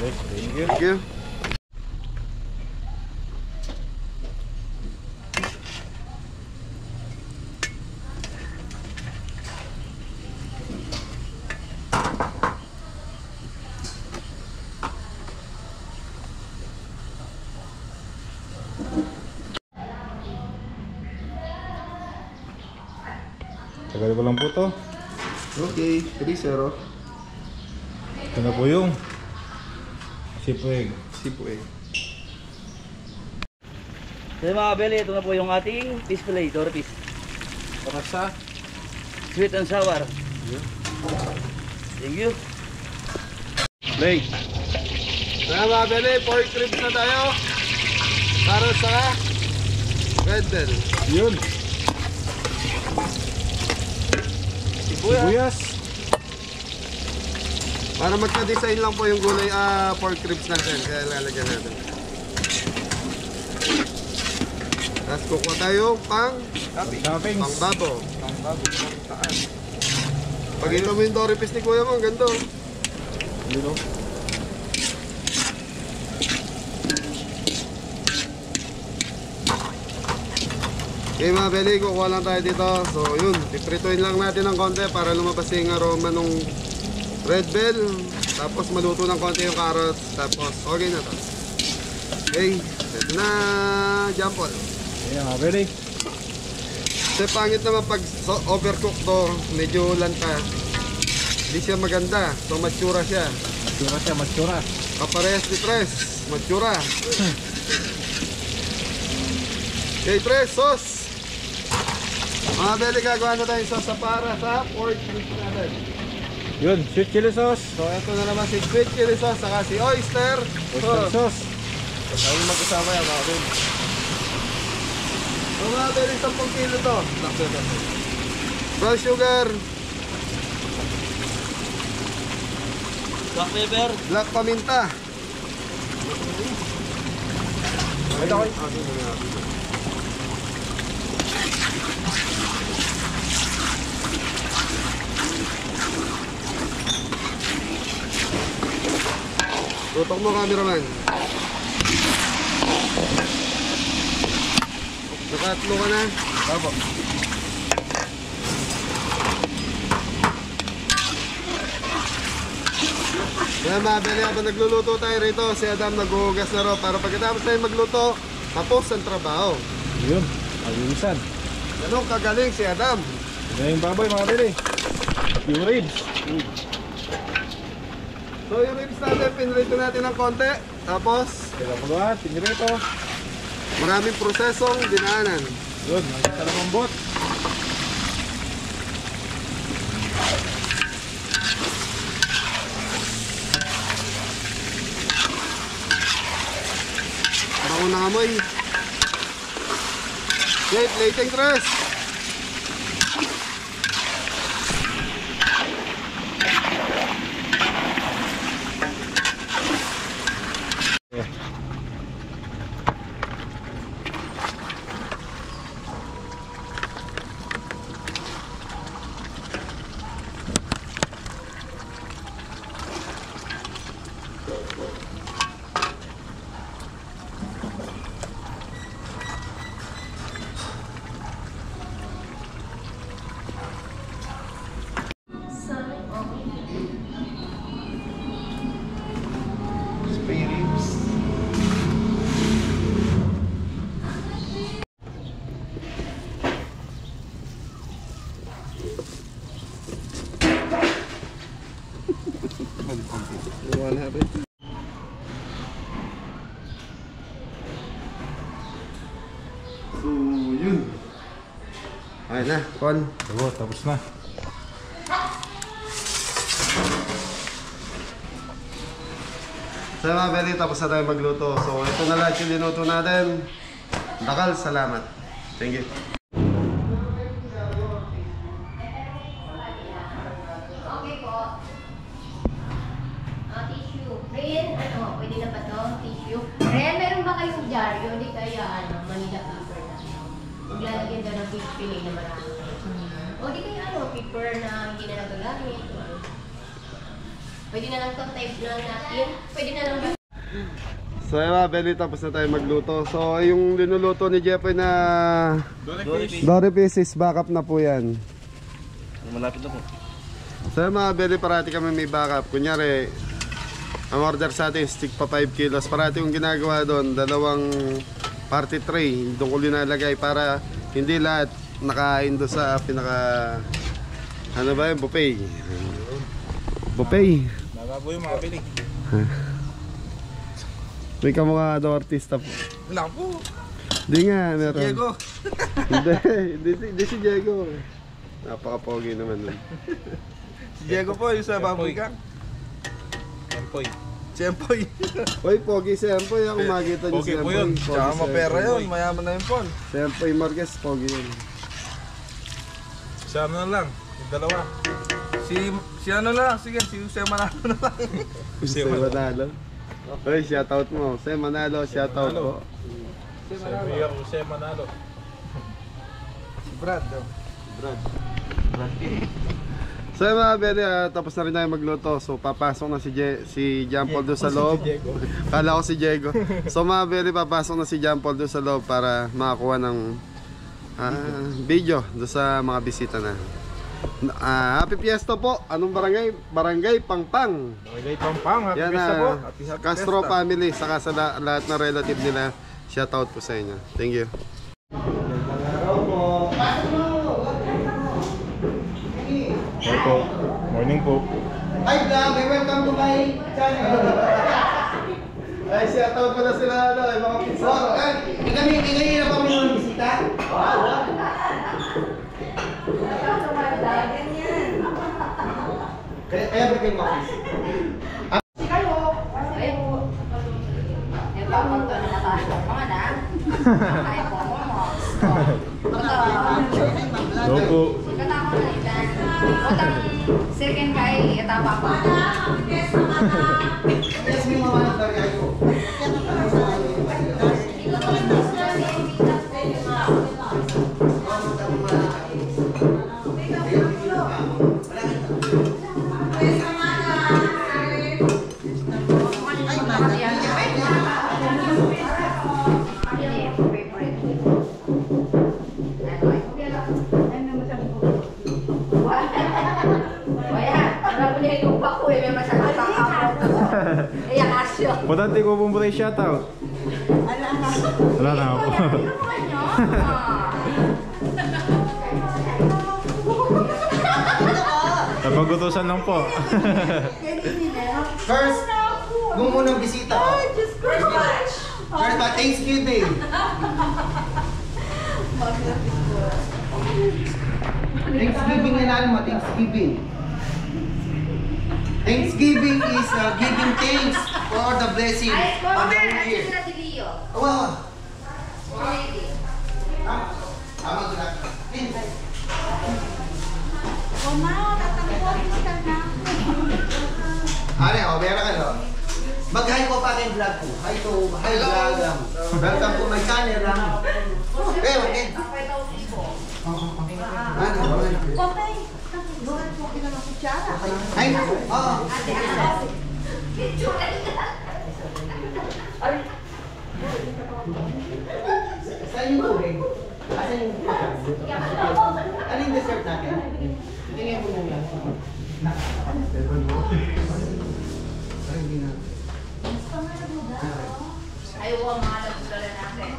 Speaker 3: Yes, thank you.
Speaker 1: Thank you.
Speaker 3: Tagal ko lang po to.
Speaker 1: Okay, 3-0.
Speaker 3: Ito na po yung sipweg.
Speaker 1: Sipweg.
Speaker 2: So mga bele, ito na po yung ating fish fillet, 2 piece.
Speaker 3: Para sa
Speaker 2: Sweet and sour. Thank you.
Speaker 1: Play. Kaya mga beli, pork ribs na tayo. Para sa red bell.
Speaker 3: yun. Sibuyas.
Speaker 1: Para magka-design lang po yung gulay pork ribs natin. Kaya lalagyan natin. Tapos kukuha tayo
Speaker 3: Toppings.
Speaker 1: pang babo. Pag ito mo yung Doripis ni kuya mo, ang ganda.
Speaker 3: Yun, oh.
Speaker 1: Okay mga beli, kukuha lang tayo dito. So yun, piprituin lang natin ng konti para lumabas yung aroma nung red bell. Tapos maluto ng konti yung carrots. Tapos okay na to. Okay, ito na jampol.
Speaker 3: Ayan mga beli.
Speaker 1: Kasi pangit naman pag overcook to, medyo lanta. Hindi siya maganda. So matsura siya.
Speaker 3: Matsura siya, matsura.
Speaker 1: Kaparehas ni Tres, matsura. Okay, Tres, sauce. Mga beli, gagawa na tayong sauce para sa pork ribs natin.
Speaker 3: Yun, sweet chili sauce.
Speaker 1: So ito na naman si sweet chili sauce, saka si oyster
Speaker 3: Oyster sauce.
Speaker 1: Tayo mag-usama yan mga beli. So mga beli, 10 kilo to. Brown sugar,
Speaker 2: Black pepper.
Speaker 1: black paminta.
Speaker 3: Ito ko.
Speaker 1: Tutok mo, cameraman. Nakatlo ka na.
Speaker 3: Opo.
Speaker 1: Kaya mga beli, habang nagluluto tayo rito, si Adam naghuhugas na ro para pagkatapos tayo magluto, tapos ang trabaho.
Speaker 3: Yun, ayusan.
Speaker 1: Ganun kagaling si Adam.
Speaker 3: Yan yung baboy mga beli. Yung ribs.
Speaker 1: So yung ribs natin, pinrito natin ng konti. Tapos,
Speaker 3: Pinapuluhan, pinirito.
Speaker 1: maraming prosesong dinaanan.
Speaker 3: Yun, magkita ng mambot.
Speaker 1: Bako ng amoy. Okay, plating Tres. Spare ribs. One habit. So, yun. Ayun na, Con.
Speaker 3: Oo, tapos na.
Speaker 1: So mga beli, tapos na tayo magluto. So ito na lahat yung linuto natin. Dakal, salamat. Thank you.
Speaker 5: Okay po. Tissue. Ren, pwede na ba to? Tissue. Ren, meron ba kayong dyaryo? Hindi kaya, Manila paper na. Maglalagyan ka ng fish fillet na marami. O di kaya, paper na hindi na nagagamit. Pwede na lang to type na natin. Pwede na lang ba?
Speaker 1: So yun mga beli, tapos na tayo magluto. So yung linuluto ni Jeffoy na Dory pieces, backup na po yan.
Speaker 2: Malapit na po.
Speaker 1: So yun mga beli, parati kami may backup. Kunyari, ang order sa atin, stick pa 5 kilos. Parati yung ginagawa doon, dalawang party tray. Doon ko linalagay para hindi lahat nakain doon sa pinaka, ano ba yun, buffet. Buffet.
Speaker 3: Baboy mga beli.
Speaker 1: May kamukha daw artista po.
Speaker 3: Wala po.
Speaker 1: Di nga, meron.
Speaker 2: Diego.
Speaker 1: Hindi si Diego. Napaka-pogi naman nun.
Speaker 2: Si Diego po, yung sa baboy ka.
Speaker 3: Empoy.
Speaker 2: Si Empoy.
Speaker 1: Hoy, pogi si Empoy. Kung makita niyo si
Speaker 2: Pogi po
Speaker 1: Empoy.
Speaker 2: yun.
Speaker 1: Pogi
Speaker 2: Tsaka
Speaker 1: si
Speaker 2: mapera
Speaker 1: Empoy.
Speaker 2: yun. Mayaman na yun po.
Speaker 1: Si Empoy Marquez, pogi yun.
Speaker 3: Isa na lang. Yung dalawa.
Speaker 2: Si ano lang. Sige, si Jose Manalo na lang.
Speaker 1: Si Manalo. Hoy, shoutout mo. Si Manalo, shoutout po.
Speaker 3: Sabi ako siya manalo.
Speaker 2: Si Brad.
Speaker 1: Brad. So mga bere, tapos na rin tayo magluto. So papasok na si John Paul doon sa loob. Kala ko si Diego. So mga bere, papasok na si John Paul doon sa loob para makakuha ng video doon sa mga bisita na. Happy Fiesta po. Anong barangay? Barangay Pangpang.
Speaker 3: Barangay Pampang. Happy
Speaker 1: Yan
Speaker 3: Fiesta po.
Speaker 2: Happy
Speaker 1: Castro
Speaker 2: Fiesta.
Speaker 1: family, saka sa lahat ng relative nila. Shoutout po sa inyo. Thank you.
Speaker 3: Hey po. Morning po.
Speaker 2: Hi vlog, welcome to my channel.
Speaker 1: Ay, shoutout pala sila mga pizza.
Speaker 2: Ingay na kami ng bisita. Kaya ba kayo office?
Speaker 3: Go po.
Speaker 6: Second kay etapa pa.
Speaker 2: Yes, may mga nagdagay ko.
Speaker 3: Padante ko pong pala shoutout. Wala na ako. Napagutusan lang po.
Speaker 2: First, kung munang bisita ko. First ba, Thanksgiving. Thanksgiving na lang mo, Thanksgiving. Thanksgiving is giving thanks for the blessing of the new year. Wow. Tama ka. Ano, meron ka no? Mag-hi ko pa kay vlog ko. Hi to, hi vlog. Welcome to my channel. Okay, okay. Ano? Ay, oo. Saan yung tubig? Asan yung ano yung dessert natin? Tingnan mo lang.
Speaker 6: Ayaw ang mga nagdala natin.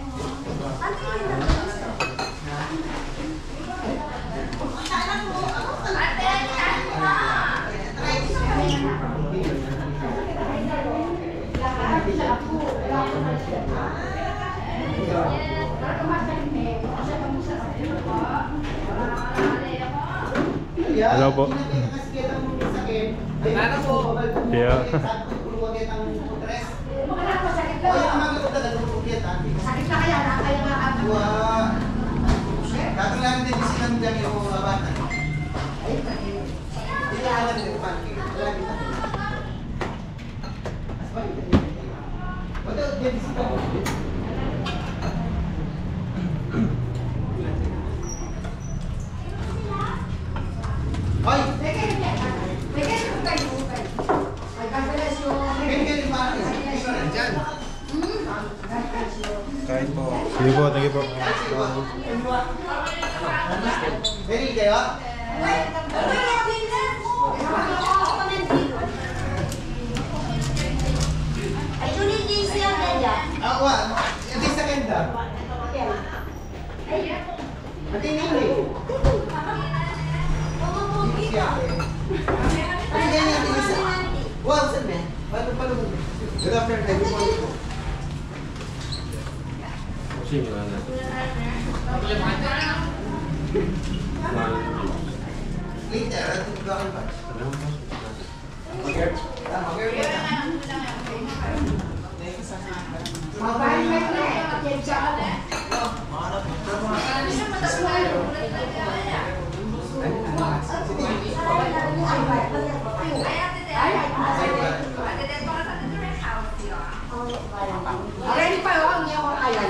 Speaker 3: Hello po. Yeah.
Speaker 6: Sakit na kaya na kaya nga ako.
Speaker 2: Dati lang din silang dyan yung mga bata. Hindi na alam din pancake. Wala din bisita mo. Hoy!
Speaker 3: Kain po. Sige po, thank you po.
Speaker 2: Ready kayo?
Speaker 4: Actually, this yung ganda.
Speaker 2: Ako, hindi sa ganda. Ate Nini. Siya. Ano ganyan natin isa? Wow, saan men? Paano mo? Good afternoon, everyone.
Speaker 1: Sino
Speaker 2: Later, at bakal ba?
Speaker 6: Ready pa yun, hindi ako kaya.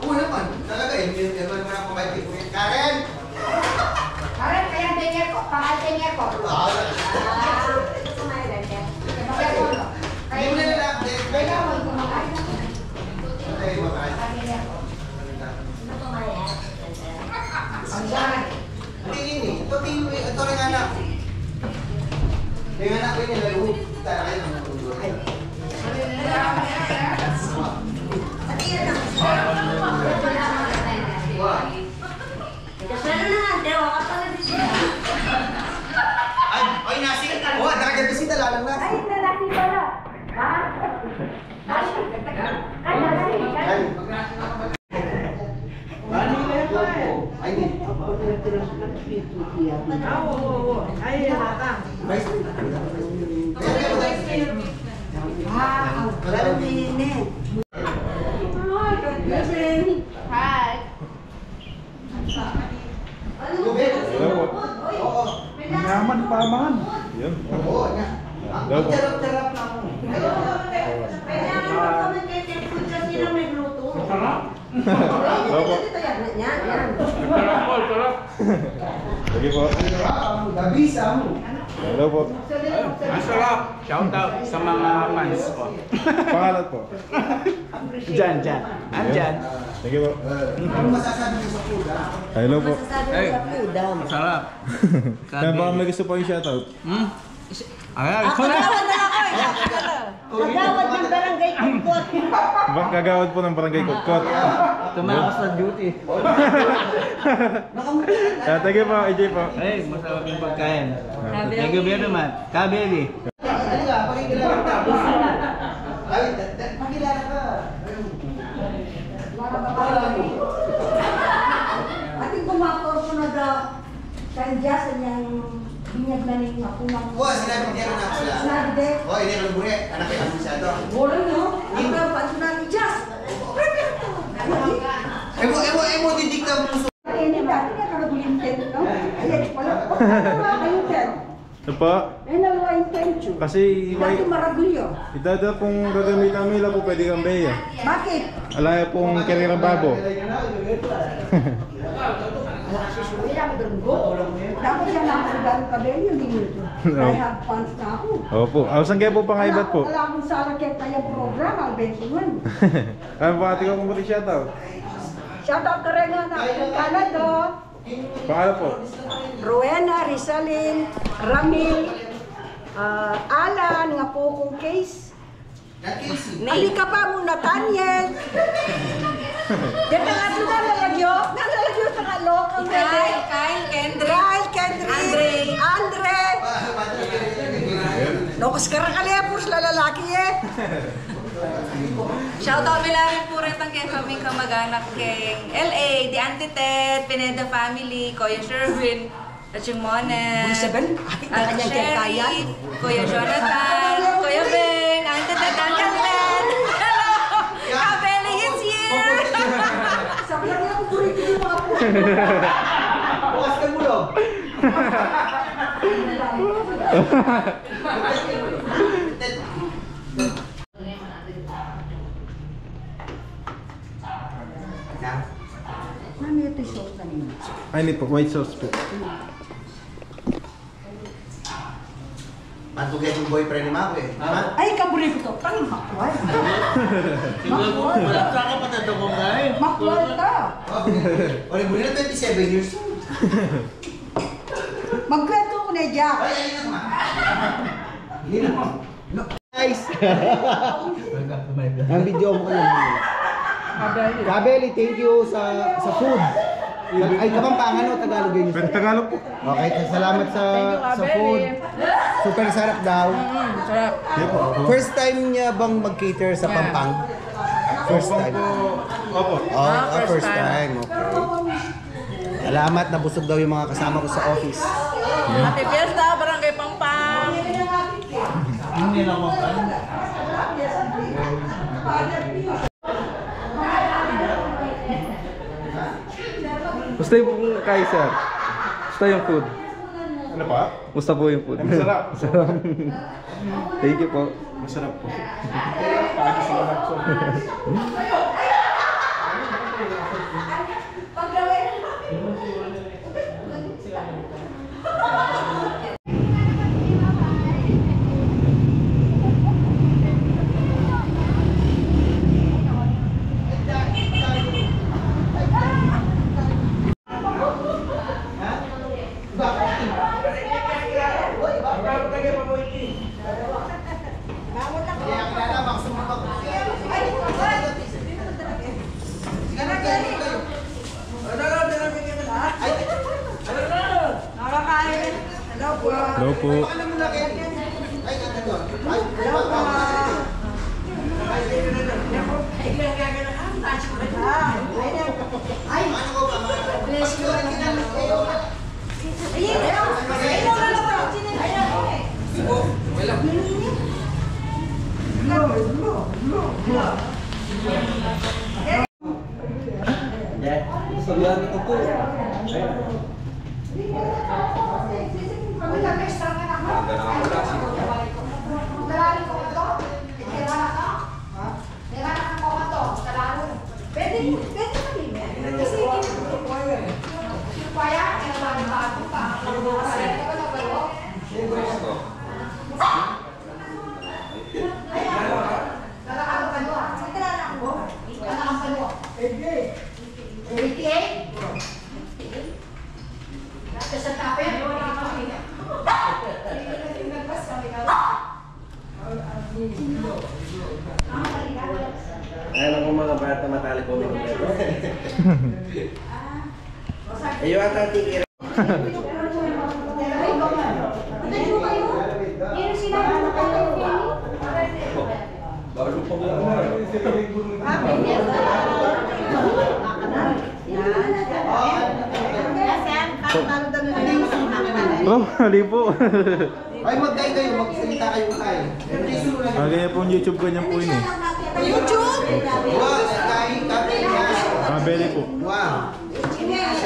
Speaker 2: Oo naman, talaga eh. Meron mo na kumain tipo yan. Karen!
Speaker 6: Karen, kaya tingin ko, pakal tingin ko.
Speaker 2: Hindi mo na lalaki.
Speaker 6: Kaya mo kumakain.
Speaker 2: Ay, makain.
Speaker 6: Ang dami.
Speaker 2: Hindi ini. Ito rin anak. Yung anak ko yun, nalawit. Tara kayo ng mundo. Ay, nasi! Oh, talaga bisita lalang nasi.
Speaker 6: Ay, nalaki pala. Ha? Nasi. Ay, nasi.
Speaker 2: Ay. Ay, di.
Speaker 6: Hi.
Speaker 3: Hello po.
Speaker 2: Naman pa man.
Speaker 3: Yun.
Speaker 2: Oo, nga. Ang charap-charap na ako.
Speaker 3: Hello po. Sige po.
Speaker 2: Gabisa mo.
Speaker 3: Hello po.
Speaker 7: Masarap! Shout out sa mga fans ko.
Speaker 3: Pangalan po.
Speaker 7: Jan. Andyan.
Speaker 3: Sige po.
Speaker 2: Ano masasabi mo sa food, ha?
Speaker 3: Hello po.
Speaker 7: Hey, masarap.
Speaker 3: Kaya baka may gusto po yung shoutout.
Speaker 7: Ayan,
Speaker 4: Kagawad ng barangay Kukot.
Speaker 3: Kagawad po ng barangay Kutkot.
Speaker 7: tumakas sa duty.
Speaker 3: Thank you po, AJ po.
Speaker 7: Hey, masarap yung pagkain. Thank you very much. Kabeli.
Speaker 2: Ano ka? Pakikilala ka. Ay, pakilala ka.
Speaker 6: Ating kumakor ko na daw. Kaya dyan sa niyang binyag na rin ako ng...
Speaker 2: Oo, sinabi niya na sila.
Speaker 6: Sinabi din.
Speaker 2: Oo, hindi ka bure. Anak kayo ang masyado.
Speaker 6: Wala nyo. Ang kapan ko na ni Jazz.
Speaker 2: Emo, didikta mo sa...
Speaker 6: Hindi dati niya karabulintin. Ayan, wala. Wala kayo din.
Speaker 3: Ano po?
Speaker 6: May nalawa intention.
Speaker 3: Kasi
Speaker 6: Dati maraglio.
Speaker 3: idada pong gagamitan mo ila po pwede kang beya.
Speaker 6: Bakit?
Speaker 3: Alaya pong karirang babo.
Speaker 6: Dapat siya nakakagano kabelyo dito. I have funds na ako.
Speaker 3: Opo. Saan kayo po pangaibat po?
Speaker 6: Wala akong sana kaya kayang programa, ang 21.
Speaker 3: Ano po ate ko kung buti shoutout?
Speaker 6: Shoutout ka rin na ng Canada.
Speaker 3: Pangalan po?
Speaker 6: Rowena, Rizalin, Ramil, Alan, nga po kong case. Alika pa mo, Nathaniel. Yan ang ato na lalagyo. Nalalagyo sa kalok.
Speaker 8: Kyle, Kendrick,
Speaker 6: Andre. Lokas ka kalepos, lalaki eh.
Speaker 8: Shoutout nila rin po rin kay kami kamag-anak kay LA, The Auntie Ted, Pineda Family, Kuya Sherwin, at yung Monet,
Speaker 6: Isabel,
Speaker 8: at Sherry, Kuya Jonathan, Kuya Beng, Auntie Ted, Uncle Ted. Hello! Kabeli is here!
Speaker 6: Sabi lang ako, purito yung mga po.
Speaker 2: Bukas ka mo lang.
Speaker 6: Mami, ito yung sauce na nila.
Speaker 3: Ay, hindi po. White sauce po.
Speaker 2: Mantugyan yung boyfriend ni Mako eh.
Speaker 6: Ay, kabuli ko to. Parang makwal. Makwal. Makwal ka.
Speaker 2: Wala mo na 27 years old.
Speaker 6: Magkwento ko na Jack.
Speaker 2: Ay, ayun na ma. Hindi na. Guys, Ang video mo kayo. Kabeli, thank you sa food. Ay, Kapampangan o Tagalog yun?
Speaker 3: Pero Tagalog po.
Speaker 2: Okay, salamat sa food. Super sarap daw.
Speaker 8: Sarap.
Speaker 2: First time niya bang mag-cater sa Pampang? First time.
Speaker 3: Opo.
Speaker 2: First time. Okay. Salamat, nabusog daw yung mga kasama ko sa office.
Speaker 8: Happy Fiesta, Barangay Pampang.
Speaker 7: Gusto yung Kaiser. Gusto yung food.
Speaker 3: Ano pa?
Speaker 7: Gusto po yung food.
Speaker 3: Masarap.
Speaker 7: Thank you po.
Speaker 3: Masarap po. Hello po.
Speaker 7: Ayan ako mga bata matalik ko. Ayaw ata tigil.
Speaker 3: Oh, hali po.
Speaker 2: Ay, mag-guide kayo, magsalita kayo tayo.
Speaker 3: Ganyan po yung YouTube ko niyan po yun eh.
Speaker 8: YouTube?
Speaker 2: Wow, Kabeli.
Speaker 3: Kabeli po.
Speaker 2: Wow.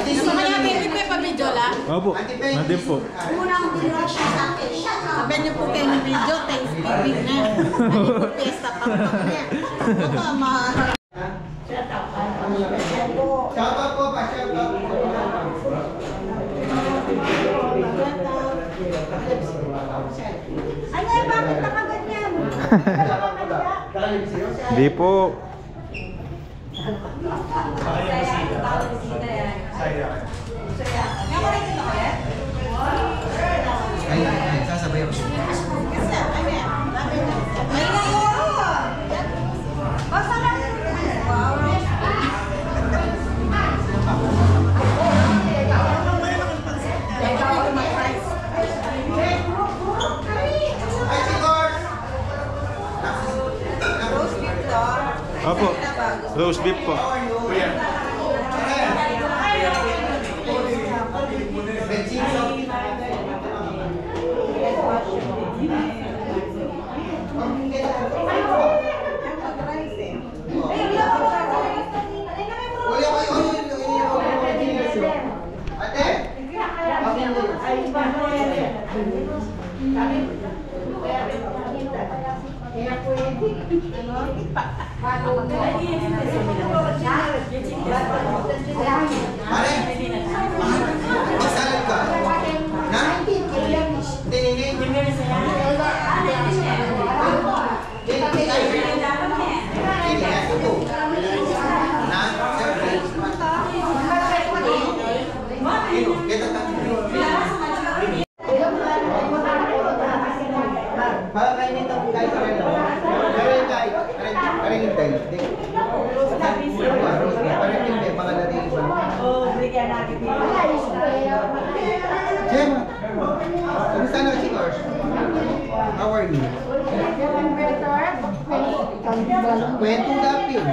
Speaker 8: Gusto kaya baby pe pa-video lang?
Speaker 3: Opo, nandun po.
Speaker 8: Sabi niyo po kayo ng video, Thanksgiving na. Ano po, Fiesta Pampang na. Baka mahal.
Speaker 2: Shoutout po pa, shoutout po.
Speaker 6: Ano eh, bakit nakaganyan?
Speaker 3: Hindi po.
Speaker 2: Ay, sasabay ako.
Speaker 8: Ay, ngayon!
Speaker 6: Basta lang.
Speaker 3: Opo, roast beef po.
Speaker 2: Magsalad ka. Na? Tiningin. Baka kayo nito guys, Kwento dapin.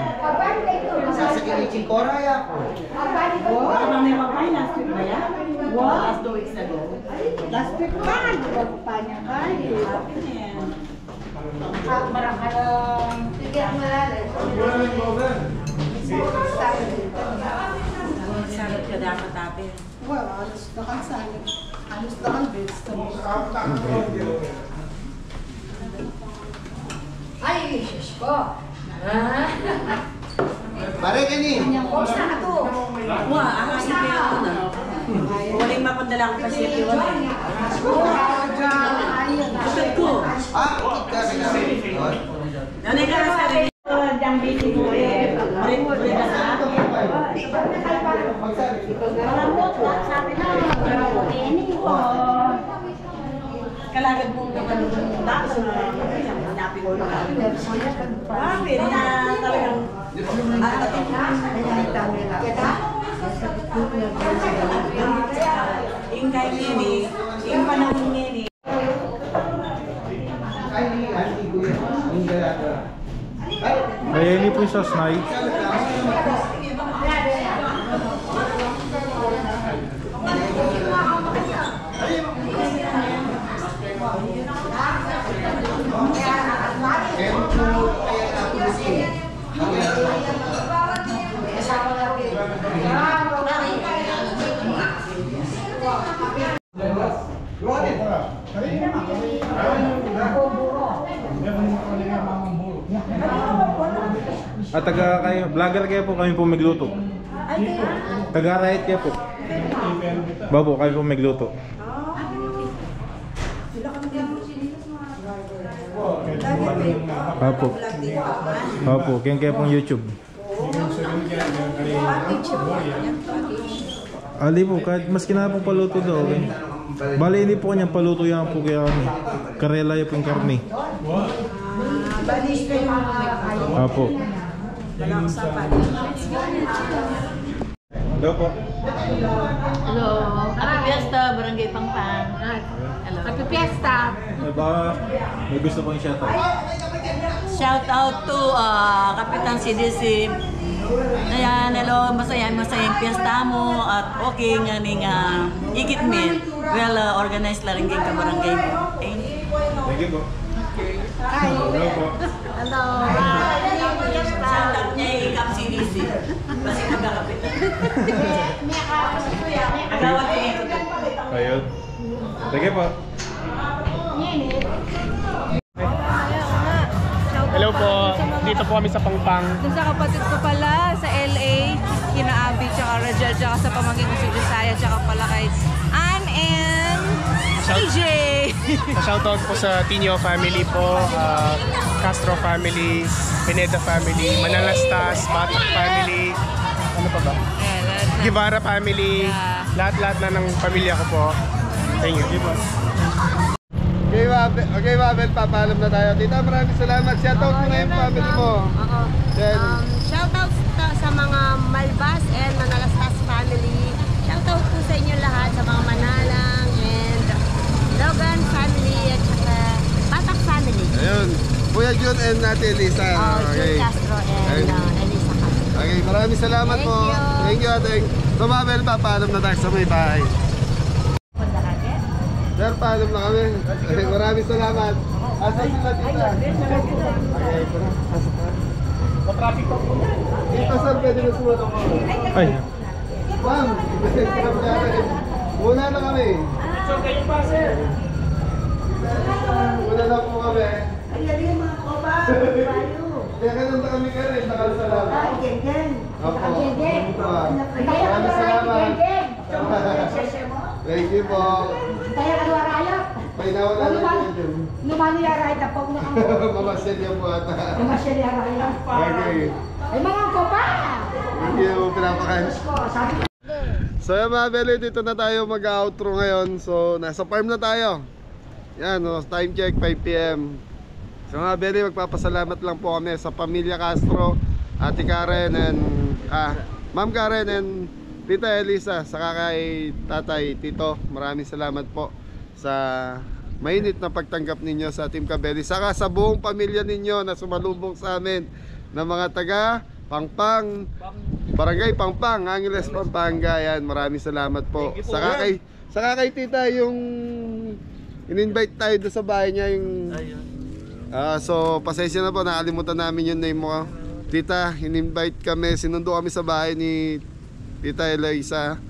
Speaker 2: Sasakyan yung chikora ako.
Speaker 6: Last 2 weeks ago. Last week pa, pa niya kayo.
Speaker 5: Sige, ang malalim.
Speaker 6: Salad ka dapat natin. Well, alos na kang salad. Alos na kang vegetables.
Speaker 5: Ay, shush ko.
Speaker 2: Pare ka ni.
Speaker 6: Kumusta ka to? Wah, ang asipin ako na. Walang mapadala ko kasi wala. Bukod ko.
Speaker 2: Ikit ka rin.
Speaker 6: Nanay ka sa rin. Ang bitin mo eh. Marin na sa akin. Sabi na. Kalagad mong kamalunod tapos hanapin mo na. Grabe na talagang yung kay Nini, yung panahon Nini.
Speaker 3: Kaya hindi po yung sauce na At taga kayo, vlogger kayo po, kami po magluto. Taga-right kayo po. Babo, kami po magluto. Apo. Apo, kaya pong YouTube. Ali po, kahit maski na po paluto daw. Okay. Bali, hindi po kanya paluto yan po kaya kami. Karela yung pong karne. Apo. Hello po.
Speaker 9: Hello. Happy Fiesta, Barangay Pangpang. Hello. Happy Fiesta.
Speaker 3: May gusto pong shoutout.
Speaker 9: Shout out to Kapitan CDC. Ayan, hello, masayang piyesta mo at okay nga ning ikit min. Well, organized la rin kay kabarangay mo.
Speaker 3: Thank you po.
Speaker 9: Hi.
Speaker 3: Hello po.
Speaker 9: Hello. Shout out niya ikap CDC. Basta magkakapitan. Agawat ko ito.
Speaker 3: Ayun. Thank you po.
Speaker 10: Hello po, dito po kami sa Pangpang.
Speaker 8: Dun sa kapatid ko pala sa LA, kina Abby, tsaka Rajel, tsaka sa pamangkin ko si Josiah, tsaka pala kay Ann and AJ.
Speaker 10: Shoutout po sa Tino family po, Castro family, Pineda family, Manalastas, Batak family, ano pa ba? Guevara family, lahat-lahat na ng pamilya ko po. Thank you.
Speaker 1: Okay, Mabel, papaalam na tayo. Tita, maraming salamat. Shoutout mo na yung family mo.
Speaker 4: Oo. Shoutout sa mga Malbas and Manalastas family. Shoutout po sa inyo lahat, sa mga Manalang and Logan family at saka Batak family.
Speaker 1: Ayun. Kuya Jun and Ate Elisa.
Speaker 4: Jun Castro and Elisa Castro.
Speaker 1: Okay, maraming salamat po. Thank you, Ate. So, Mabel, papaalam na tayo sa may bahay. Sir, paalam na kami. Okay, maraming salamat. Asan sila, Tita? Okay, ito na. Pasok na.
Speaker 10: Traffic po po.
Speaker 1: Dito, sir, pwede na sumunod ako.
Speaker 3: Ay.
Speaker 1: Ma'am, muna na kami.
Speaker 10: So, kayo pa, sir.
Speaker 1: Muna na po kami.
Speaker 6: Ay, yung mga kopa.
Speaker 1: Kaya ganun na kami ka rin, nakalsalamat.
Speaker 6: Ay, geng-geng.
Speaker 1: Opo.
Speaker 6: Geng-geng.
Speaker 1: Maraming salamat. Thank you po.
Speaker 6: Kaya kalwarayap.
Speaker 1: May nawala lang yun.
Speaker 6: Numano yaray na po na
Speaker 1: Mamasyal yan po ata.
Speaker 6: Namasyal yaray na.
Speaker 1: Okay.
Speaker 6: Ay, mga kopa.
Speaker 1: Thank you, pinapakain. So yan mga Beli, dito na tayo mag-outro ngayon. So nasa farm na tayo. Yan, time check 5 PM. So mga Beli, magpapasalamat lang po kami sa Pamilya Castro, Ate Karen and Ma'am Karen and Tita Elisa, saka kay Tatay Tito. Maraming salamat po sa mainit na pagtanggap ninyo sa Team Cabelli, saka sa buong pamilya ninyo na sumalubong sa amin na mga taga Pangpang, Barangay Pangpang, Angeles, Pampanga. Yan, maraming salamat po. Saka kay tita, yung in-invite tayo doon sa bahay niya, yung so pasensya na po, nakalimutan namin yung name mo. Tita, in-invite kami, sinundo kami sa bahay ni Tita Eloisa.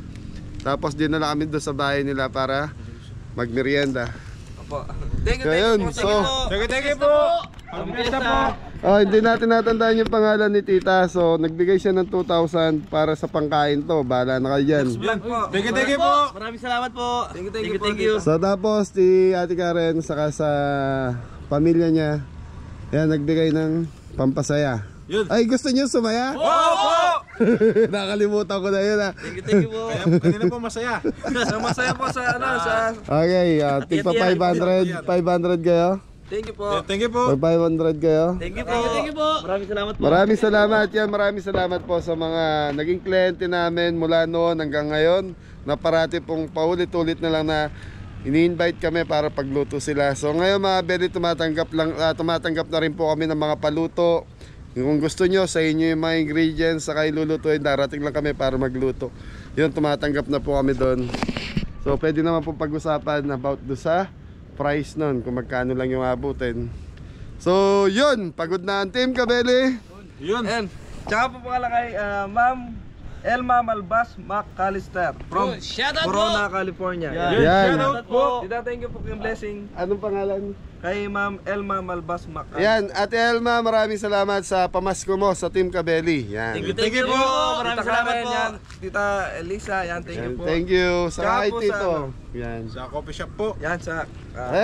Speaker 1: Tapos dinala kami doon sa bahay nila para magmerienda.
Speaker 7: Opo. Thank you,
Speaker 1: Ayun,
Speaker 7: thank you po.
Speaker 3: Pagpista po.
Speaker 1: Hindi natin natandaan yung pangalan ni Tita. So nagbigay siya ng 2,000 para sa pangkain to. Bahala na kayo dyan.
Speaker 3: Thank you po.
Speaker 7: Maraming salamat po. Thank you.
Speaker 1: So tapos si Ate Karen saka sa pamilya niya, yan, nagbigay ng pampasaya.
Speaker 3: Yun.
Speaker 1: Ay, gusto niyo sumaya?
Speaker 3: Opo!
Speaker 1: Nakalimutan ko na yun ha.
Speaker 7: Thank you po.
Speaker 3: Kanina po masaya.
Speaker 7: Masaya po sa
Speaker 1: Okay, tigpa 500 kayo.
Speaker 7: Thank you po.
Speaker 3: Thank you po.
Speaker 1: 500 kayo.
Speaker 7: Thank you po. Maraming salamat po.
Speaker 1: Maraming salamat yan, maraming salamat po sa mga naging kliyente namin mula noon hanggang ngayon, na parati pong paulit-ulit na lang na ini-invite kami para pagluto sila. So ngayon mga Belly, tumatanggap na rin po kami ng mga paluto. Kung gusto nyo sa inyo yung mga ingredients saka ilulutuin, darating lang kami para magluto. Yun, tumatanggap na po kami doon. So pwede naman po pag-usapan about do sa price nun, kung magkano lang yung abutin. So yun, pagod na ang Team Cabelli.
Speaker 3: Yun.
Speaker 7: And tsaka po pala kay Ma'am Elma Malbas McAllister from Corona, California.
Speaker 1: Yan.
Speaker 3: Shoutout po.
Speaker 7: Tita, thank you po yung blessing.
Speaker 1: Anong pangalan?
Speaker 7: Kay Ma'am Elma Malbas McAllister.
Speaker 1: Yan, Ate Elma, maraming salamat sa pamasko mo sa Team Cabelli. Yan.
Speaker 7: Thank you po. Maraming salamat po. Tita Elisa, yan, thank you po.
Speaker 1: Thank you. Sa
Speaker 7: Tsaka
Speaker 1: kahit
Speaker 7: po
Speaker 1: dito.
Speaker 7: sa
Speaker 1: Yan.
Speaker 3: Sa coffee shop po.
Speaker 7: Yan sa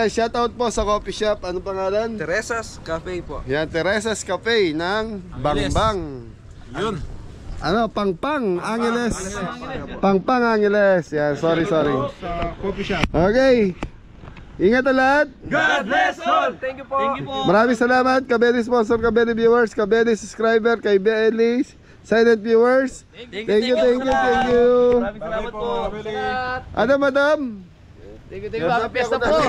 Speaker 1: Shoutout po sa coffee shop. Anong pangalan?
Speaker 7: Teresa's Cafe po.
Speaker 1: Yan, Teresa's Cafe ng Bangbang.
Speaker 3: Yun.
Speaker 1: Ano, Pangpang, Angeles. Pangpang, Angeles. Yan, sorry.
Speaker 3: Sa coffee shop.
Speaker 1: Okay. Ingat na lahat.
Speaker 7: God bless all. Thank you po.
Speaker 1: Maraming salamat. Kabeli sponsor, Kabeli viewers, Kabeli subscriber, kay Belly silent viewers. Thank you.
Speaker 7: Maraming salamat po.
Speaker 1: Ano, madam?
Speaker 7: Thank you. Happy fiesta po.